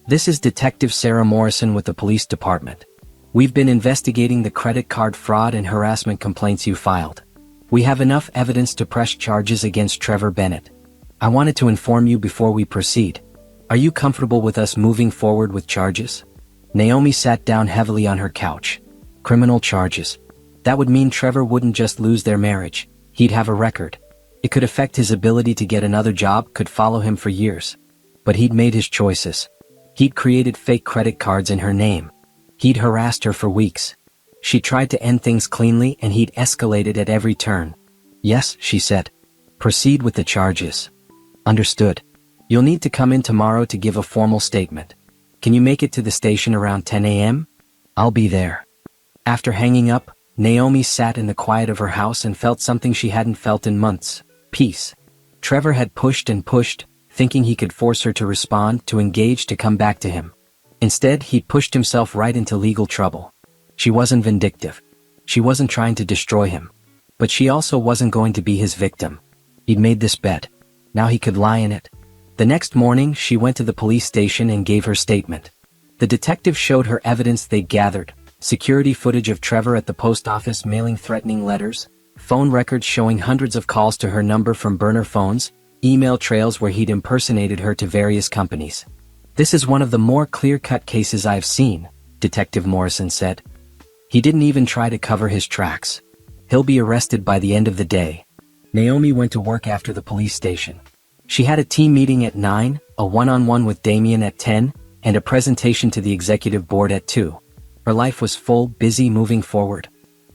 This is Detective Sarah Morrison with the police department. We've been investigating the credit card fraud and harassment complaints you filed. We have enough evidence to press charges against Trevor Bennett. I wanted to inform you before we proceed. Are you comfortable with us moving forward with charges?" Naomi sat down heavily on her couch. Criminal charges. That would mean Trevor wouldn't just lose their marriage. He'd have a record. It could affect his ability to get another job, could follow him for years. But he'd made his choices. He'd created fake credit cards in her name. He'd harassed her for weeks. She tried to end things cleanly and he'd escalated at every turn. "Yes," she said. "Proceed with the charges." "Understood. You'll need to come in tomorrow to give a formal statement. Can you make it to the station around 10 a.m.? I'll be there." After hanging up, Naomi sat in the quiet of her house and felt something she hadn't felt in months. Peace. Trevor had pushed and pushed, thinking he could force her to respond, to engage, to come back to him. Instead, he pushed himself right into legal trouble. She wasn't vindictive. She wasn't trying to destroy him. But she also wasn't going to be his victim. He'd made this bet. Now he could lie in it. The next morning, she went to the police station and gave her statement. The detective showed her evidence they'd gathered. Security footage of Trevor at the post office mailing threatening letters, phone records showing hundreds of calls to her number from burner phones, email trails where he'd impersonated her to various companies. "This is one of the more clear-cut cases I've seen," Detective Morrison said. "He didn't even try to cover his tracks. He'll be arrested by the end of the day." Naomi went to work after the police station. She had a team meeting at 9, a one-on-one with Damien at 10, and a presentation to the executive board at 2. Her life was full, busy, moving forward.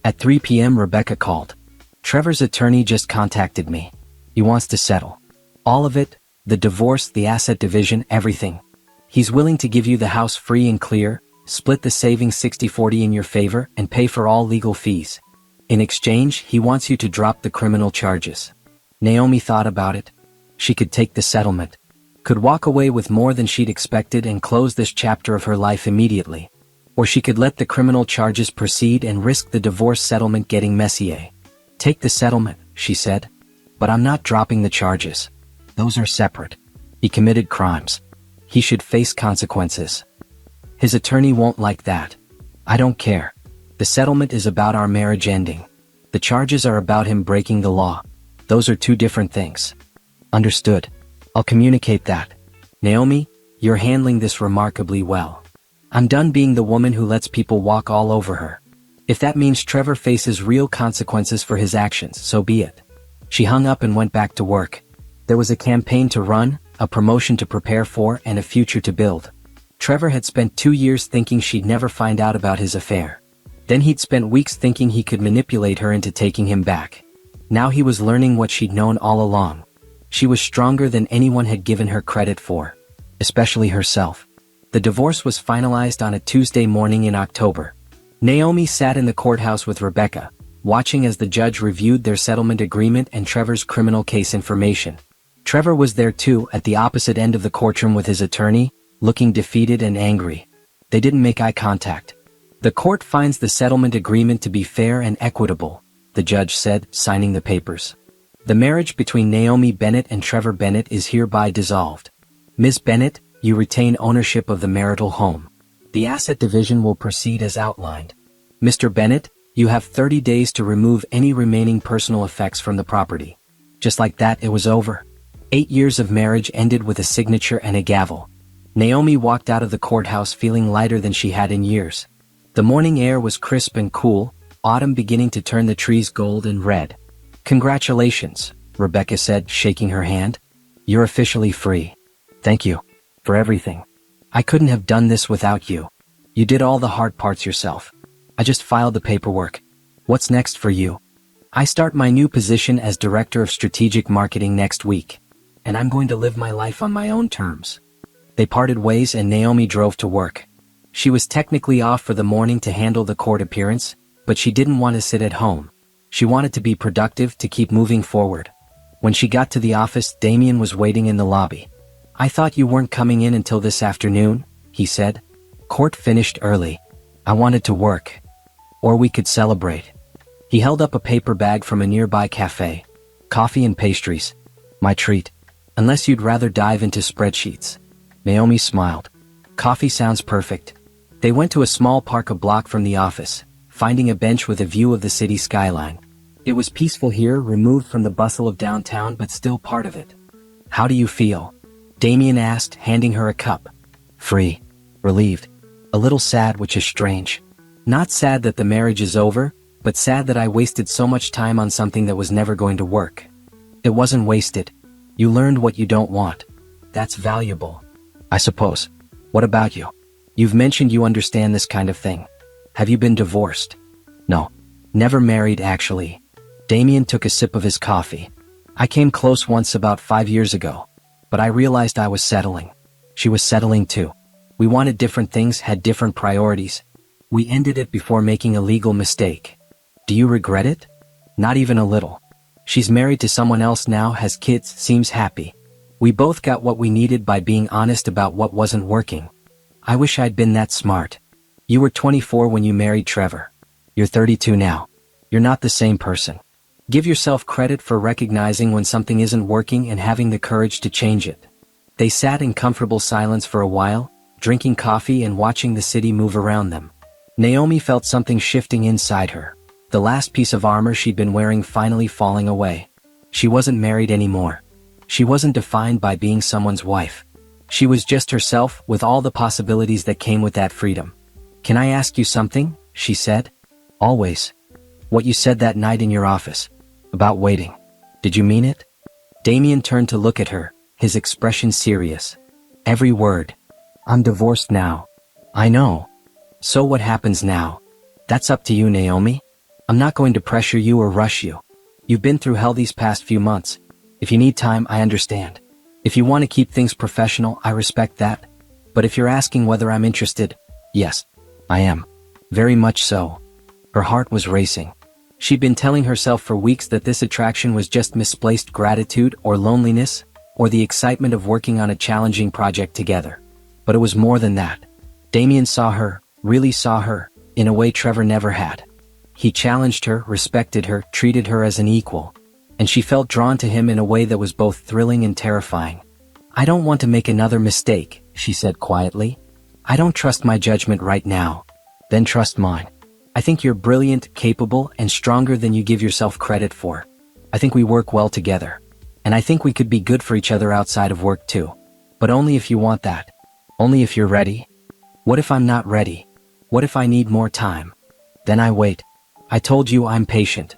At 3 p.m. Rebecca called. "Trevor's attorney just contacted me. He wants to settle. All of it, the divorce, the asset division, everything. He's willing to give you the house free and clear, split the savings 60-40 in your favor, and pay for all legal fees. In exchange, he wants you to drop the criminal charges." Naomi thought about it. She could take the settlement. Could walk away with more than she'd expected and close this chapter of her life immediately. Or she could let the criminal charges proceed and risk the divorce settlement getting messier. "Take the settlement," she said. "But I'm not dropping the charges. Those are separate. He committed crimes. He should face consequences. His attorney won't like that. I don't care. The settlement is about our marriage ending. The charges are about him breaking the law. Those are two different things." "Understood. I'll communicate that. Naomi, you're handling this remarkably well. I'm done being the woman who lets people walk all over her. If that means Trevor faces real consequences for his actions, so be it. She hung up and went back to work. There was a campaign to run, a promotion to prepare for, and a future to build. Trevor had spent 2 years thinking she'd never find out about his affair. Then he'd spent weeks thinking he could manipulate her into taking him back. Now he was learning what she'd known all along. She was stronger than anyone had given her credit for. Especially herself. The divorce was finalized on a Tuesday morning in October. Naomi sat in the courthouse with Rebecca, watching as the judge reviewed their settlement agreement and Trevor's criminal case information. Trevor was there too, at the opposite end of the courtroom with his attorney, looking defeated and angry. They didn't make eye contact. The court finds the settlement agreement to be fair and equitable, the judge said, signing the papers. The marriage between Naomi Bennett and Trevor Bennett is hereby dissolved. Ms. Bennett, you retain ownership of the marital home. The asset division will proceed as outlined. Mr. Bennett, you have 30 days to remove any remaining personal effects from the property. Just like that, it was over. 8 years of marriage ended with a signature and a gavel. Naomi walked out of the courthouse feeling lighter than she had in years. The morning air was crisp and cool, autumn beginning to turn the trees gold and red. Congratulations, Rebecca said, shaking her hand. You're officially free. Thank you. For everything. I couldn't have done this without you. You did all the hard parts yourself. I just filed the paperwork. What's next for you? I start my new position as Director of Strategic Marketing next week. And I'm going to live my life on my own terms. They parted ways and Naomi drove to work. She was technically off for the morning to handle the court appearance, but she didn't want to sit at home. She wanted to be productive, to keep moving forward. When she got to the office, Damien was waiting in the lobby. I thought you weren't coming in until this afternoon, he said. Court finished early. I wanted to work. Or we could celebrate. He held up a paper bag from a nearby cafe. Coffee and pastries. My treat. Unless you'd rather dive into spreadsheets. Naomi smiled. Coffee sounds perfect. They went to a small park a block from the office, finding a bench with a view of the city skyline. It was peaceful here, removed from the bustle of downtown but still part of it. How do you feel? Damien asked, handing her a cup. Free. Relieved. A little sad, which is strange. Not sad that the marriage is over, but sad that I wasted so much time on something that was never going to work. It wasn't wasted. You learned what you don't want. That's valuable. I suppose. What about you? You've mentioned you understand this kind of thing. Have you been divorced? No. Never married, actually. Damien took a sip of his coffee. I came close once about 5 years ago. But I realized I was settling. She was settling too. We wanted different things, had different priorities. We ended it before making a legal mistake. Do you regret it? Not even a little. She's married to someone else now, has kids, seems happy. We both got what we needed by being honest about what wasn't working. I wish I'd been that smart. You were 24 when you married Trevor. You're 32 now. You're not the same person. Give yourself credit for recognizing when something isn't working and having the courage to change it. They sat in comfortable silence for a while, drinking coffee and watching the city move around them. Naomi felt something shifting inside her. The last piece of armor she'd been wearing finally falling away. She wasn't married anymore. She wasn't defined by being someone's wife. She was just herself, with all the possibilities that came with that freedom. Can I ask you something? She said. Always. What you said that night in your office. About waiting. Did you mean it? Damien turned to look at her, his expression serious. Every word. I'm divorced now. I know. So what happens now? That's up to you, Naomi. I'm not going to pressure you or rush you. You've been through hell these past few months. If you need time, I understand. If you want to keep things professional, I respect that. But if you're asking whether I'm interested, yes, I am. Very much so. Her heart was racing. She'd been telling herself for weeks that this attraction was just misplaced gratitude or loneliness, or the excitement of working on a challenging project together. But it was more than that. Damien saw her, really saw her, in a way Trevor never had. He challenged her, respected her, treated her as an equal. And she felt drawn to him in a way that was both thrilling and terrifying. I don't want to make another mistake, she said quietly. I don't trust my judgment right now. Then trust mine. I think you're brilliant, capable, and stronger than you give yourself credit for. I think we work well together. And I think we could be good for each other outside of work too. But only if you want that. Only if you're ready. What if I'm not ready? What if I need more time? Then I wait. I told you I'm patient.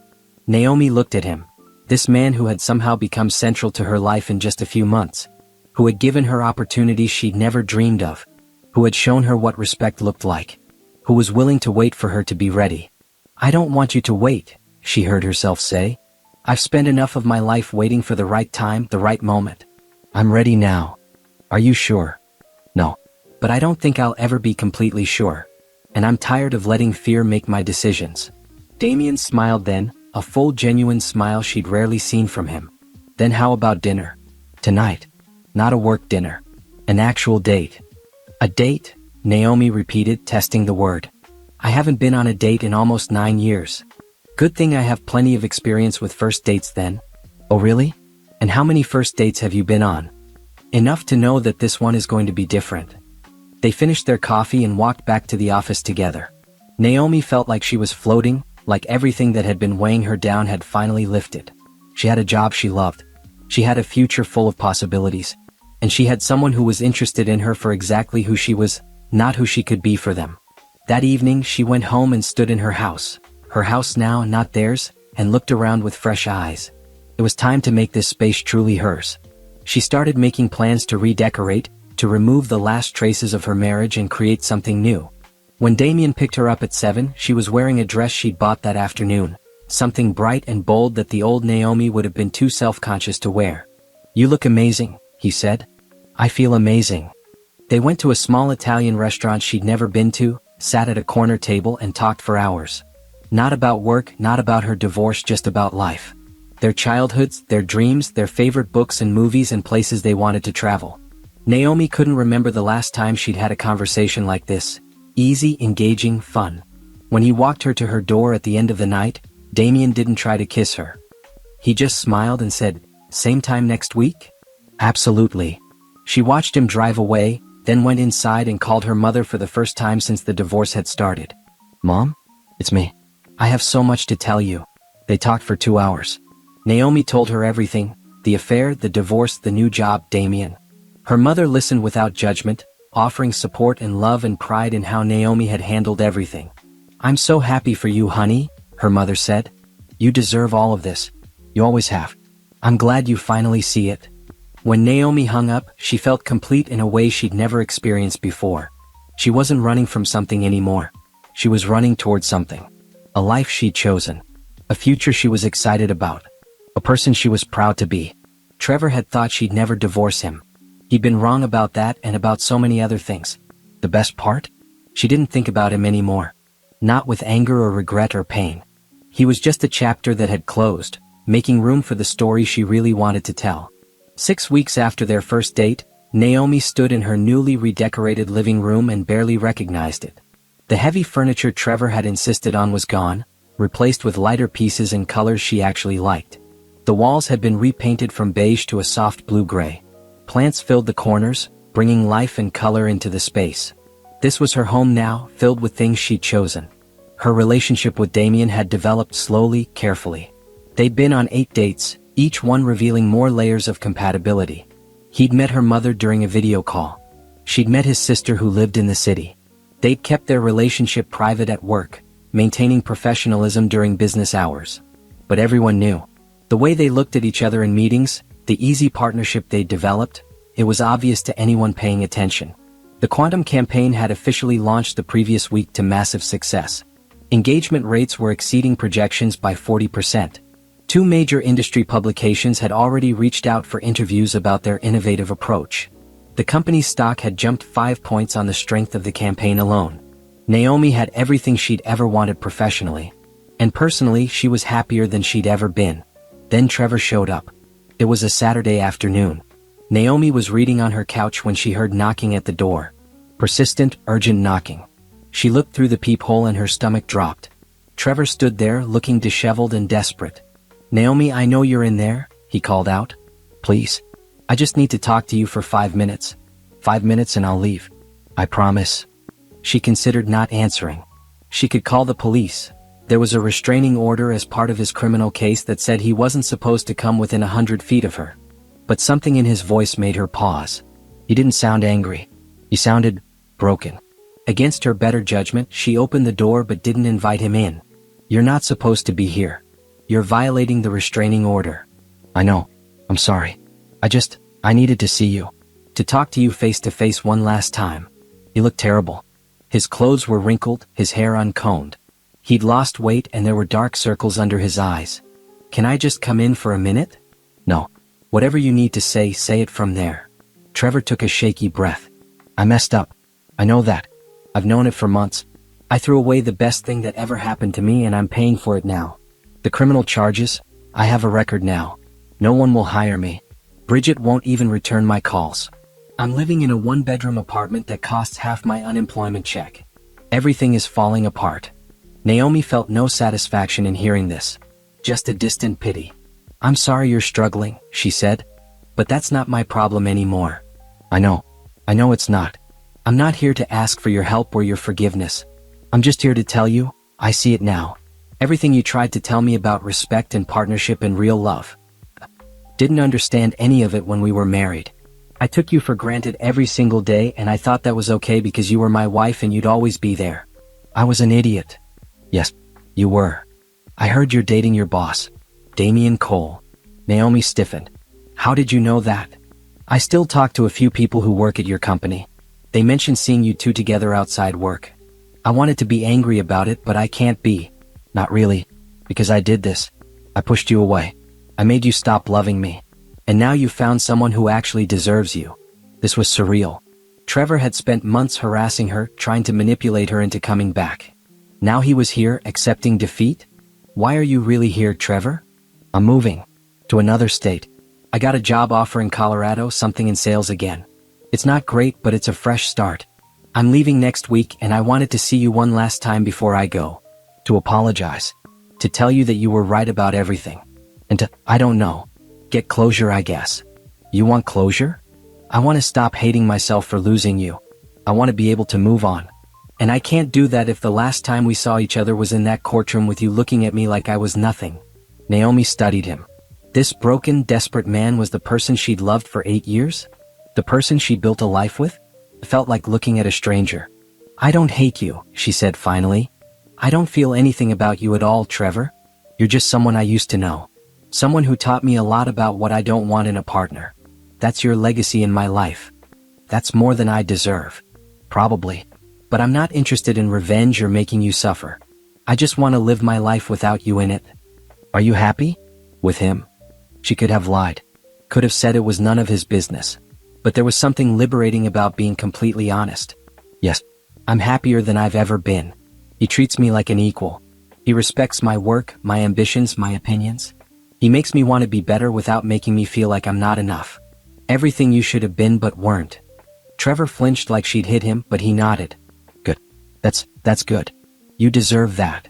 Naomi looked at him. This man who had somehow become central to her life in just a few months. Who had given her opportunities she'd never dreamed of. Who had shown her what respect looked like. Who was willing to wait for her to be ready. I don't want you to wait, she heard herself say. I've spent enough of my life waiting for the right time, the right moment. I'm ready now. Are you sure? No. But I don't think I'll ever be completely sure. And I'm tired of letting fear make my decisions. Damien smiled then, a full genuine smile she'd rarely seen from him. Then how about dinner? Tonight. Not a work dinner. An actual date. A date? Naomi repeated, testing the word. I haven't been on a date in almost 9 years. Good thing I have plenty of experience with first dates then. Oh really? And how many first dates have you been on? Enough to know that this one is going to be different. They finished their coffee and walked back to the office together. Naomi felt like she was floating, like everything that had been weighing her down had finally lifted. She had a job she loved. She had a future full of possibilities. And she had someone who was interested in her for exactly who she was, not who she could be for them. That evening she went home and stood in her house now, not theirs, and looked around with fresh eyes. It was time to make this space truly hers. She started making plans to redecorate, to remove the last traces of her marriage and create something new. When Damien picked her up at 7, she was wearing a dress she'd bought that afternoon, something bright and bold that the old Naomi would have been too self-conscious to wear. You look amazing, he said. I feel amazing. They went to a small Italian restaurant she'd never been to, sat at a corner table and talked for hours. Not about work, not about her divorce, just about life. Their childhoods, their dreams, their favorite books and movies and places they wanted to travel. Naomi couldn't remember the last time she'd had a conversation like this. Easy, engaging, fun. When he walked her to her door at the end of the night, Damien didn't try to kiss her. He just smiled and said, "Same time next week?" Absolutely. She watched him drive away, then went inside and called her mother for the first time since the divorce had started. Mom? It's me. I have so much to tell you. They talked for 2 hours. Naomi told her everything, the affair, the divorce, the new job, Damien. Her mother listened without judgment, offering support and love and pride in how Naomi had handled everything. I'm so happy for you, honey, her mother said. You deserve all of this. You always have. I'm glad you finally see it. When Naomi hung up, she felt complete in a way she'd never experienced before. She wasn't running from something anymore. She was running towards something. A life she'd chosen. A future she was excited about. A person she was proud to be. Trevor had thought she'd never divorce him. He'd been wrong about that and about so many other things. The best part? She didn't think about him anymore. Not with anger or regret or pain. He was just a chapter that had closed, making room for the story she really wanted to tell. 6 weeks after their first date, Naomi stood in her newly redecorated living room and barely recognized it. The heavy furniture Trevor had insisted on was gone, replaced with lighter pieces and colors she actually liked. The walls had been repainted from beige to a soft blue-gray. Plants filled the corners, bringing life and color into the space. This was her home now, filled with things she'd chosen. Her relationship with Damien had developed slowly, carefully. They'd been on 8 dates, each one revealing more layers of compatibility. He'd met her mother during a video call. She'd met his sister who lived in the city. They'd kept their relationship private at work, maintaining professionalism during business hours. But everyone knew. The way they looked at each other in meetings, the easy partnership they'd developed, it was obvious to anyone paying attention. The Quantum campaign had officially launched the previous week to massive success. Engagement rates were exceeding projections by 40%. 2 major industry publications had already reached out for interviews about their innovative approach. The company's stock had jumped 5 points on the strength of the campaign alone. Naomi had everything she'd ever wanted professionally. And personally, she was happier than she'd ever been. Then Trevor showed up. It was a Saturday afternoon. Naomi was reading on her couch when she heard knocking at the door. Persistent, urgent knocking. She looked through the peephole and her stomach dropped. Trevor stood there, looking disheveled and desperate. Naomi, I know you're in there, he called out. Please. I just need to talk to you for 5 minutes. 5 minutes and I'll leave. I promise. She considered not answering. She could call the police. There was a restraining order as part of his criminal case that said he wasn't supposed to come within 100 feet of her. But something in his voice made her pause. He didn't sound angry. He sounded broken. Against her better judgment, she opened the door but didn't invite him in. "You're not supposed to be here. You're violating the restraining order." "I know. I'm sorry. I needed to see you. To talk to you face to face one last time." He looked terrible. His clothes were wrinkled, his hair uncombed. He'd lost weight and there were dark circles under his eyes. "Can I just come in for a minute?" "No. Whatever you need to say it from there." Trevor took a shaky breath. "I messed up. I know that. I've known it for months. I threw away the best thing that ever happened to me and I'm paying for it now. The criminal charges, I have a record now. No one will hire me. Bridget won't even return my calls. I'm living in a one-bedroom apartment that costs half my unemployment check. Everything is falling apart." Naomi felt no satisfaction in hearing this. Just a distant pity. "I'm sorry you're struggling," she said. "But that's not my problem anymore." I know it's not. I'm not here to ask for your help or your forgiveness. I'm just here to tell you, I see it now. Everything you tried to tell me about respect and partnership and real love. Didn't understand any of it when we were married. I took you for granted every single day and I thought that was okay because you were my wife and you'd always be there. I was an idiot." "Yes, you were. I heard you're dating your boss, Damian Cole." Naomi stiffened. "How did you know that?" "I still talk to a few people who work at your company. They mentioned seeing you two together outside work. I wanted to be angry about it, but I can't be. Not really, because I did this. I pushed you away. I made you stop loving me. And now you found someone who actually deserves you." This was surreal. Trevor had spent months harassing her, trying to manipulate her into coming back. Now he was here, accepting defeat? "Why are you really here, Trevor?" "I'm moving. To another state. I got a job offer in Colorado, something in sales again. It's not great, but it's a fresh start. I'm leaving next week and I wanted to see you one last time before I go. To apologize. To tell you that you were right about everything. And to, I don't know. Get closure, I guess." "You want closure?" "I want to stop hating myself for losing you. I want to be able to move on. And I can't do that if the last time we saw each other was in that courtroom with you looking at me like I was nothing." Naomi studied him. This broken, desperate man was the person she'd loved for 8 years? The person she'd built a life with? It felt like looking at a stranger. "I don't hate you," she said finally. "I don't feel anything about you at all, Trevor. You're just someone I used to know. Someone who taught me a lot about what I don't want in a partner. That's your legacy in my life. That's more than I deserve. Probably. But I'm not interested in revenge or making you suffer. I just want to live my life without you in it." "Are you happy?" "With him?" She could have lied. Could have said it was none of his business. But there was something liberating about being completely honest. "Yes. I'm happier than I've ever been. He treats me like an equal. He respects my work, my ambitions, my opinions. He makes me want to be better without making me feel like I'm not enough. Everything you should have been but weren't." Trevor flinched like she'd hit him, but he nodded. "Good. That's good. You deserve that."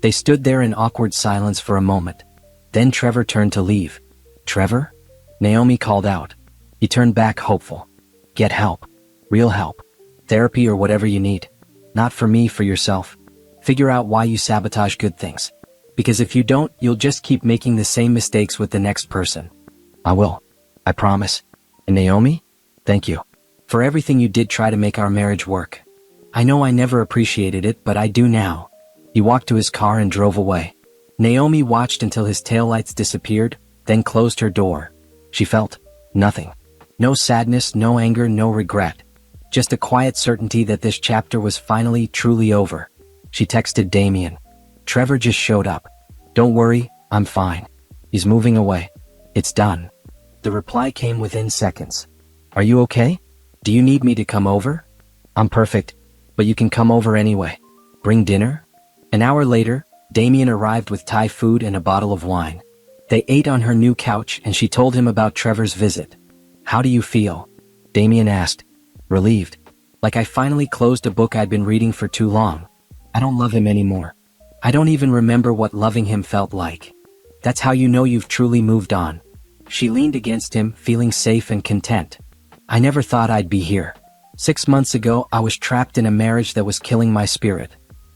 They stood there in awkward silence for a moment. Then Trevor turned to leave. "Trevor?" Naomi called out. He turned back hopeful. "Get help. Real help. Therapy or whatever you need. Not for me, for yourself. Figure out why you sabotage good things. Because if you don't, you'll just keep making the same mistakes with the next person." "I will. I promise. And Naomi, thank you. For everything you did try to make our marriage work. I know I never appreciated it, but I do now." He walked to his car and drove away. Naomi watched until his taillights disappeared, then closed her door. She felt nothing. No sadness, no anger, no regret. Just a quiet certainty that this chapter was finally, truly over. She texted Damian. "Trevor just showed up. Don't worry, I'm fine. He's moving away. It's done." The reply came within seconds. "Are you okay? Do you need me to come over?" "I'm perfect, but you can come over anyway. Bring dinner?" An hour later, Damian arrived with Thai food and a bottle of wine. They ate on her new couch and she told him about Trevor's visit. "How do you feel?" Damian asked. "Relieved. Like I finally closed a book I'd been reading for too long. I don't love him anymore. I don't even remember what loving him felt like. That's how you know you've truly moved on." She leaned against him, feeling safe and content. "I never thought I'd be here. 6 months ago, I was trapped in a marriage that was killing my spirit.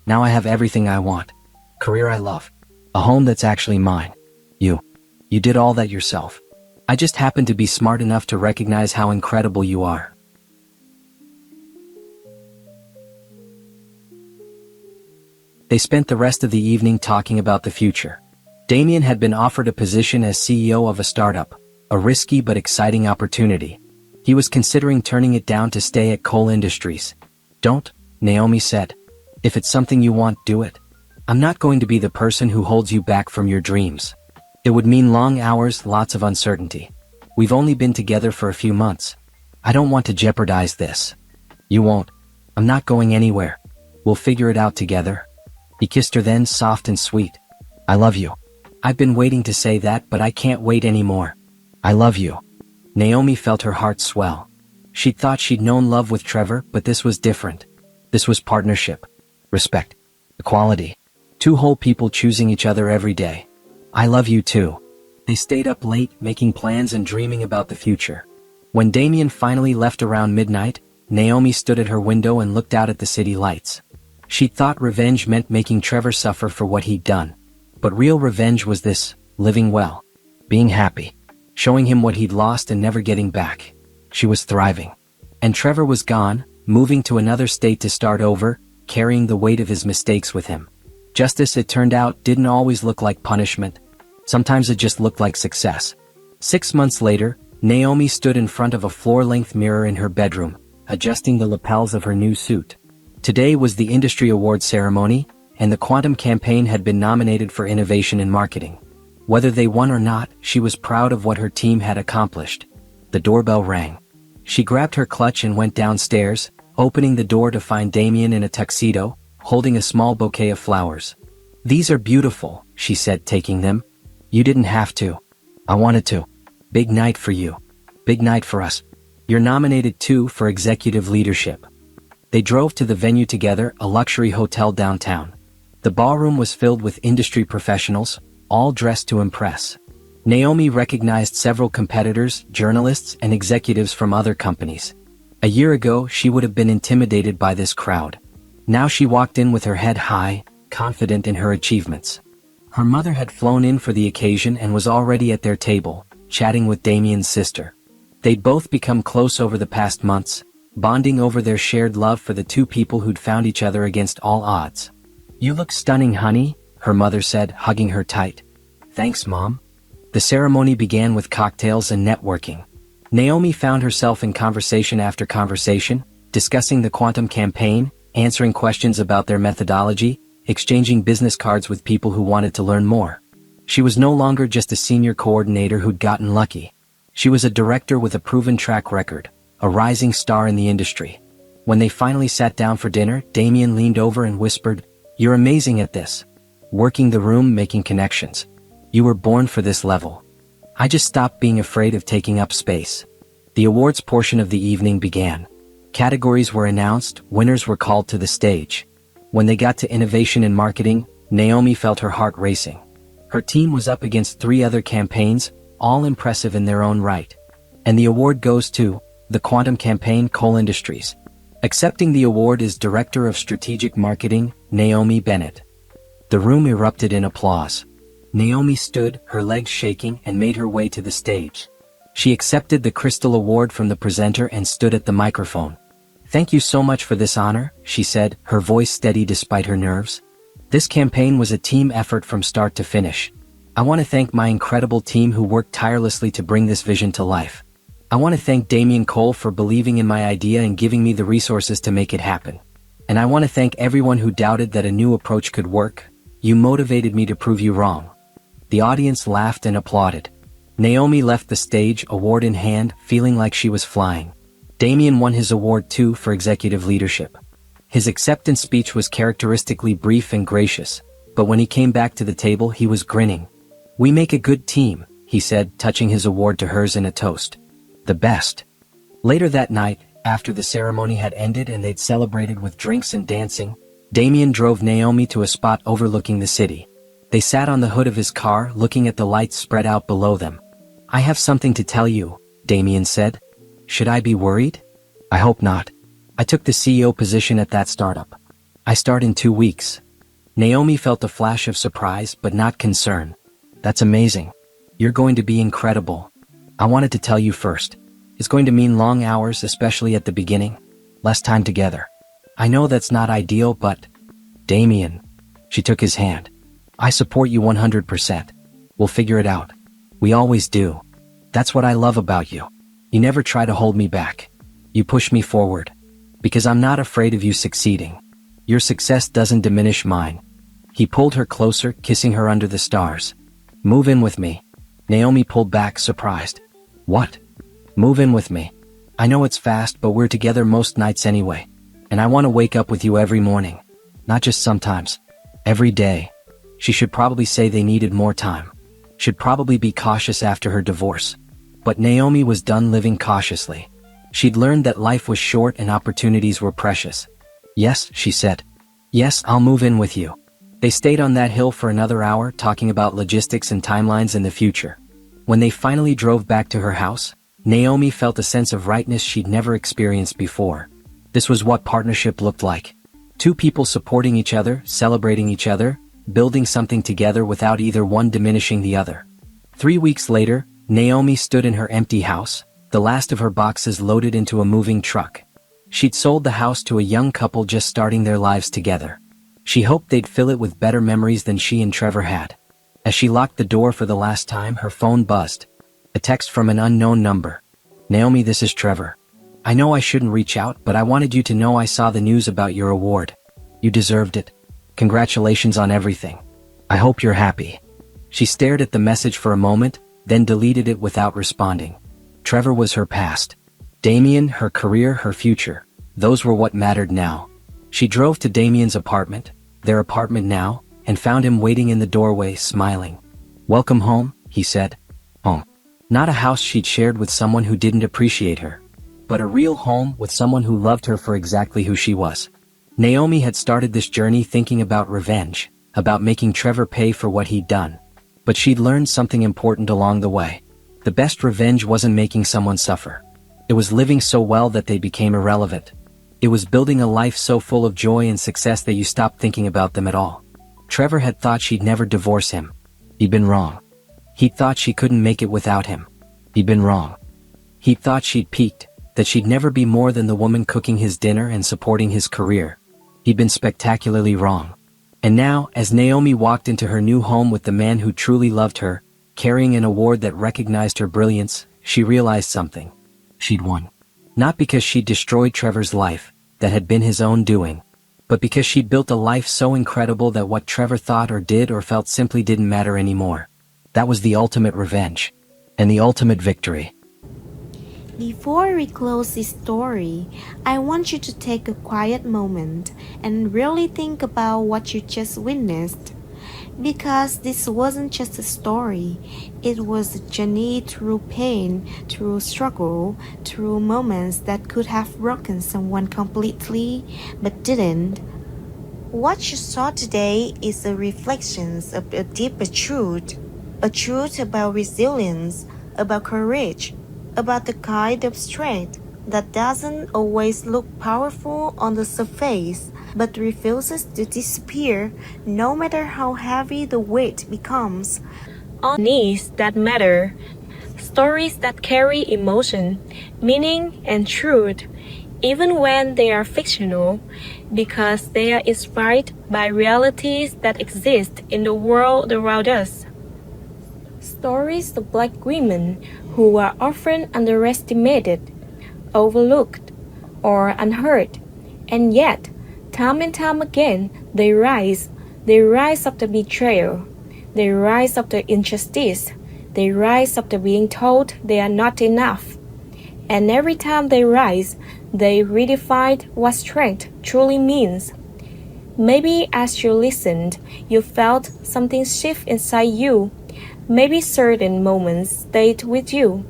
Now I have everything I want. Career I love. A home that's actually mine. You did all that yourself. I just happened to be smart enough to recognize how incredible you are." They spent the rest of the evening talking about the future. Damien had been offered a position as CEO of a startup, a risky but exciting opportunity. He was considering turning it down to stay at Cole Industries. "Don't," Naomi said. "If it's something you want, do it. I'm not going to be the person who holds you back from your dreams. It would mean long hours, lots of uncertainty. We've only been together for a few months. I don't want to jeopardize this." "You won't. I'm not going anywhere. We'll figure it out together." He kissed her then, soft and sweet. "I love you." "I've been waiting to say that, but I can't wait anymore." "I love you." Naomi felt her heart swell. She'd thought she'd known love with Trevor, but this was different. This was partnership. Respect. Equality. Two whole people choosing each other every day. "I love you too." They stayed up late, making plans and dreaming about the future. When Damien finally left around midnight, Naomi stood at her window and looked out at the city lights. She'd thought revenge meant making Trevor suffer for what he'd done. But real revenge was this: living well. Being happy. Showing him what he'd lost and never getting back. She was thriving. And Trevor was gone, moving to another state to start over, carrying the weight of his mistakes with him. Justice, it turned out, didn't always look like punishment. Sometimes it just looked like success. 6 months later, Naomi stood in front of a floor-length mirror in her bedroom, adjusting the lapels of her new suit. Today was the industry award ceremony, and the Quantum campaign had been nominated for innovation in marketing. Whether they won or not, she was proud of what her team had accomplished. The doorbell rang. She grabbed her clutch and went downstairs, opening the door to find Damien in a tuxedo, holding a small bouquet of flowers. "These are beautiful," she said, taking them. "You didn't have to. I wanted to. Big night for you. Big night for us. You're nominated too for executive leadership." They drove to the venue together, a luxury hotel downtown. The ballroom was filled with industry professionals, all dressed to impress. Naomi recognized several competitors, journalists, and executives from other companies. A year ago, she would have been intimidated by this crowd. Now she walked in with her head high, confident in her achievements. Her mother had flown in for the occasion and was already at their table, chatting with Damien's sister. They'd both become close over the past months, bonding over their shared love for the two people who'd found each other against all odds. "You look stunning, honey," her mother said, hugging her tight. "Thanks, Mom." The ceremony began with cocktails and networking. Naomi found herself in conversation after conversation, discussing the Quantum campaign, answering questions about their methodology, exchanging business cards with people who wanted to learn more. She was no longer just a senior coordinator who'd gotten lucky. She was a director with a proven track record, a rising star in the industry. When they finally sat down for dinner, Damien leaned over and whispered, "You're amazing at this. Working the room, making connections. You were born for this level." I just stopped being afraid of taking up space. The awards portion of the evening began. Categories were announced, winners were called to the stage. When they got to innovation in marketing, Naomi felt her heart racing. Her team was up against 3 other campaigns, all impressive in their own right. And the award goes to the Quantum campaign, Cole Industries. Accepting the award is Director of Strategic Marketing, Naomi Bennett. The room erupted in applause. Naomi stood, her legs shaking, and made her way to the stage. She accepted the Crystal Award from the presenter and stood at the microphone. "Thank you so much for this honor," she said, her voice steady despite her nerves. "This campaign was a team effort from start to finish. I want to thank my incredible team who worked tirelessly to bring this vision to life. I want to thank Damien Cole for believing in my idea and giving me the resources to make it happen. And I want to thank everyone who doubted that a new approach could work. You motivated me to prove you wrong." The audience laughed and applauded. Naomi left the stage, award in hand, feeling like she was flying. Damien won his award too for executive leadership. His acceptance speech was characteristically brief and gracious, but when he came back to the table he was grinning. "We make a good team," he said, touching his award to hers in a toast. "The best." Later that night, after the ceremony had ended and they'd celebrated with drinks and dancing, Damien drove Naomi to a spot overlooking the city. They sat on the hood of his car, looking at the lights spread out below them. "I have something to tell you," Damien said. "Should I be worried?" "I hope not. I took the CEO position at that startup. I start in 2 weeks." Naomi felt a flash of surprise, but not concern. "That's amazing. You're going to be incredible. I wanted to tell you first. It's going to mean long hours, especially at the beginning. Less time together. I know that's not ideal, but..." "Damien." She took his hand. I support you 100%. We'll figure it out. We always do. That's what I love about you. You never try to hold me back. You push me forward. Because I'm not afraid of you succeeding. Your success doesn't diminish mine. He pulled her closer, kissing her under the stars. Move in with me. Naomi pulled back, surprised. What? Move in with me. I know it's fast, but we're together most nights anyway. And I want to wake up with you every morning. Not just sometimes. Every day. She should probably say they needed more time. Should probably be cautious after her divorce. But Naomi was done living cautiously. She'd learned that life was short and opportunities were precious. Yes, she said. Yes, I'll move in with you. They stayed on that hill for another hour, talking about logistics and timelines in the future. When they finally drove back to her house, Naomi felt a sense of rightness she'd never experienced before. This was what partnership looked like. Two people supporting each other, celebrating each other, building something together without either one diminishing the other. 3 weeks later, Naomi stood in her empty house, the last of her boxes loaded into a moving truck. She'd sold the house to a young couple just starting their lives together. She hoped they'd fill it with better memories than she and Trevor had. As she locked the door for the last time, her phone buzzed. A text from an unknown number. Naomi, this is Trevor. I know I shouldn't reach out, but I wanted you to know I saw the news about your award. You deserved it. Congratulations on everything. I hope you're happy. She stared at the message for a moment, then deleted it without responding. Trevor was her past. Damien, her career, her future. Those were what mattered now. She drove to Damien's apartment, their apartment now, and found him waiting in the doorway, smiling. Welcome home, he said. Home. Not a house she'd shared with someone who didn't appreciate her, but a real home with someone who loved her for exactly who she was. Naomi had started this journey thinking about revenge, about making Trevor pay for what he'd done. But she'd learned something important along the way. The best revenge wasn't making someone suffer. It was living so well that they became irrelevant. It was building a life so full of joy and success that you stopped thinking about them at all. Trevor had thought she'd never divorce him. He'd been wrong. He'd thought she couldn't make it without him. He'd been wrong. He'd thought she'd peaked, that she'd never be more than the woman cooking his dinner and supporting his career. He'd been spectacularly wrong. And now, as Naomi walked into her new home with the man who truly loved her, carrying an award that recognized her brilliance, she realized something. She'd won. Not because she'd destroyed Trevor's life, that had been his own doing, but because she'd built a life so incredible that what Trevor thought or did or felt simply didn't matter anymore. That was the ultimate revenge. And the ultimate victory. Before we close this story, I want you to take a quiet moment and really think about what you just witnessed. Because this wasn't just a story, it was a journey through pain, through struggle, through moments that could have broken someone completely, but didn't. What you saw today is a reflection of a deeper truth, a truth about resilience, about courage, about the kind of strength that doesn't always look powerful on the surface, but refuses to disappear no matter how heavy the weight becomes. On knees that matter, stories that carry emotion, meaning, and truth, even when they are fictional, because they are inspired by realities that exist in the world around us. Stories of Black women who are often underestimated, overlooked, or unheard, and yet, time and time again, they rise. They rise after betrayal. They rise after injustice. They rise after being told they are not enough. And every time they rise, they redefine what strength truly means. Maybe as you listened, you felt something shift inside you. Maybe certain moments stayed with you.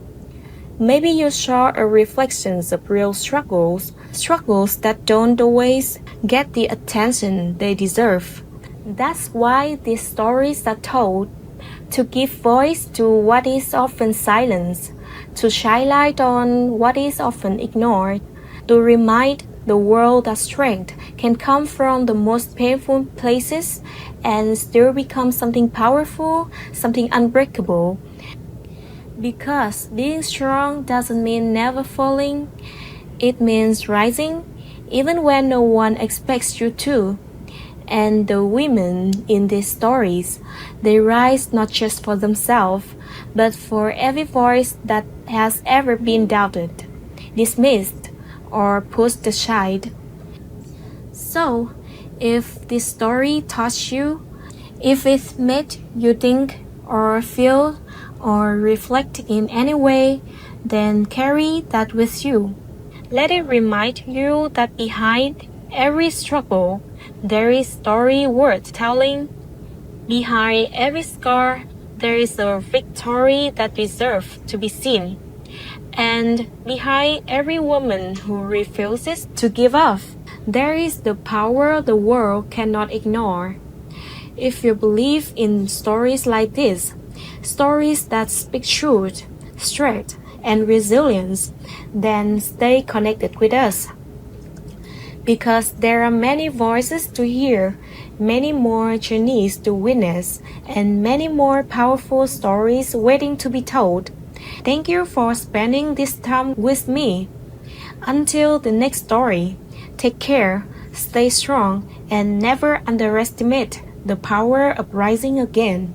Maybe you saw a reflection of real struggles that don't always get the attention they deserve. That's why these stories are told, to give voice to what is often silenced, to shine light on what is often ignored, to remind the world that strength can come from the most painful places and still become something powerful, something unbreakable. Because being strong doesn't mean never falling, it means rising, even when no one expects you to. And the women in these stories, they rise not just for themselves, but for every voice that has ever been doubted, dismissed, or pushed aside. So, if this story touched you, if it made you think or feel or reflect in any way, then carry that with you. Let it remind you that behind every struggle, there is a story worth telling. Behind every scar, there is a victory that deserves to be seen. And behind every woman who refuses to give up, there is the power the world cannot ignore. If you believe in stories like this, stories that speak truth, strength, and resilience, then stay connected with us. Because there are many voices to hear, many more journeys to witness, and many more powerful stories waiting to be told. Thank you for spending this time with me. Until the next story, take care, stay strong, and never underestimate the power of rising again.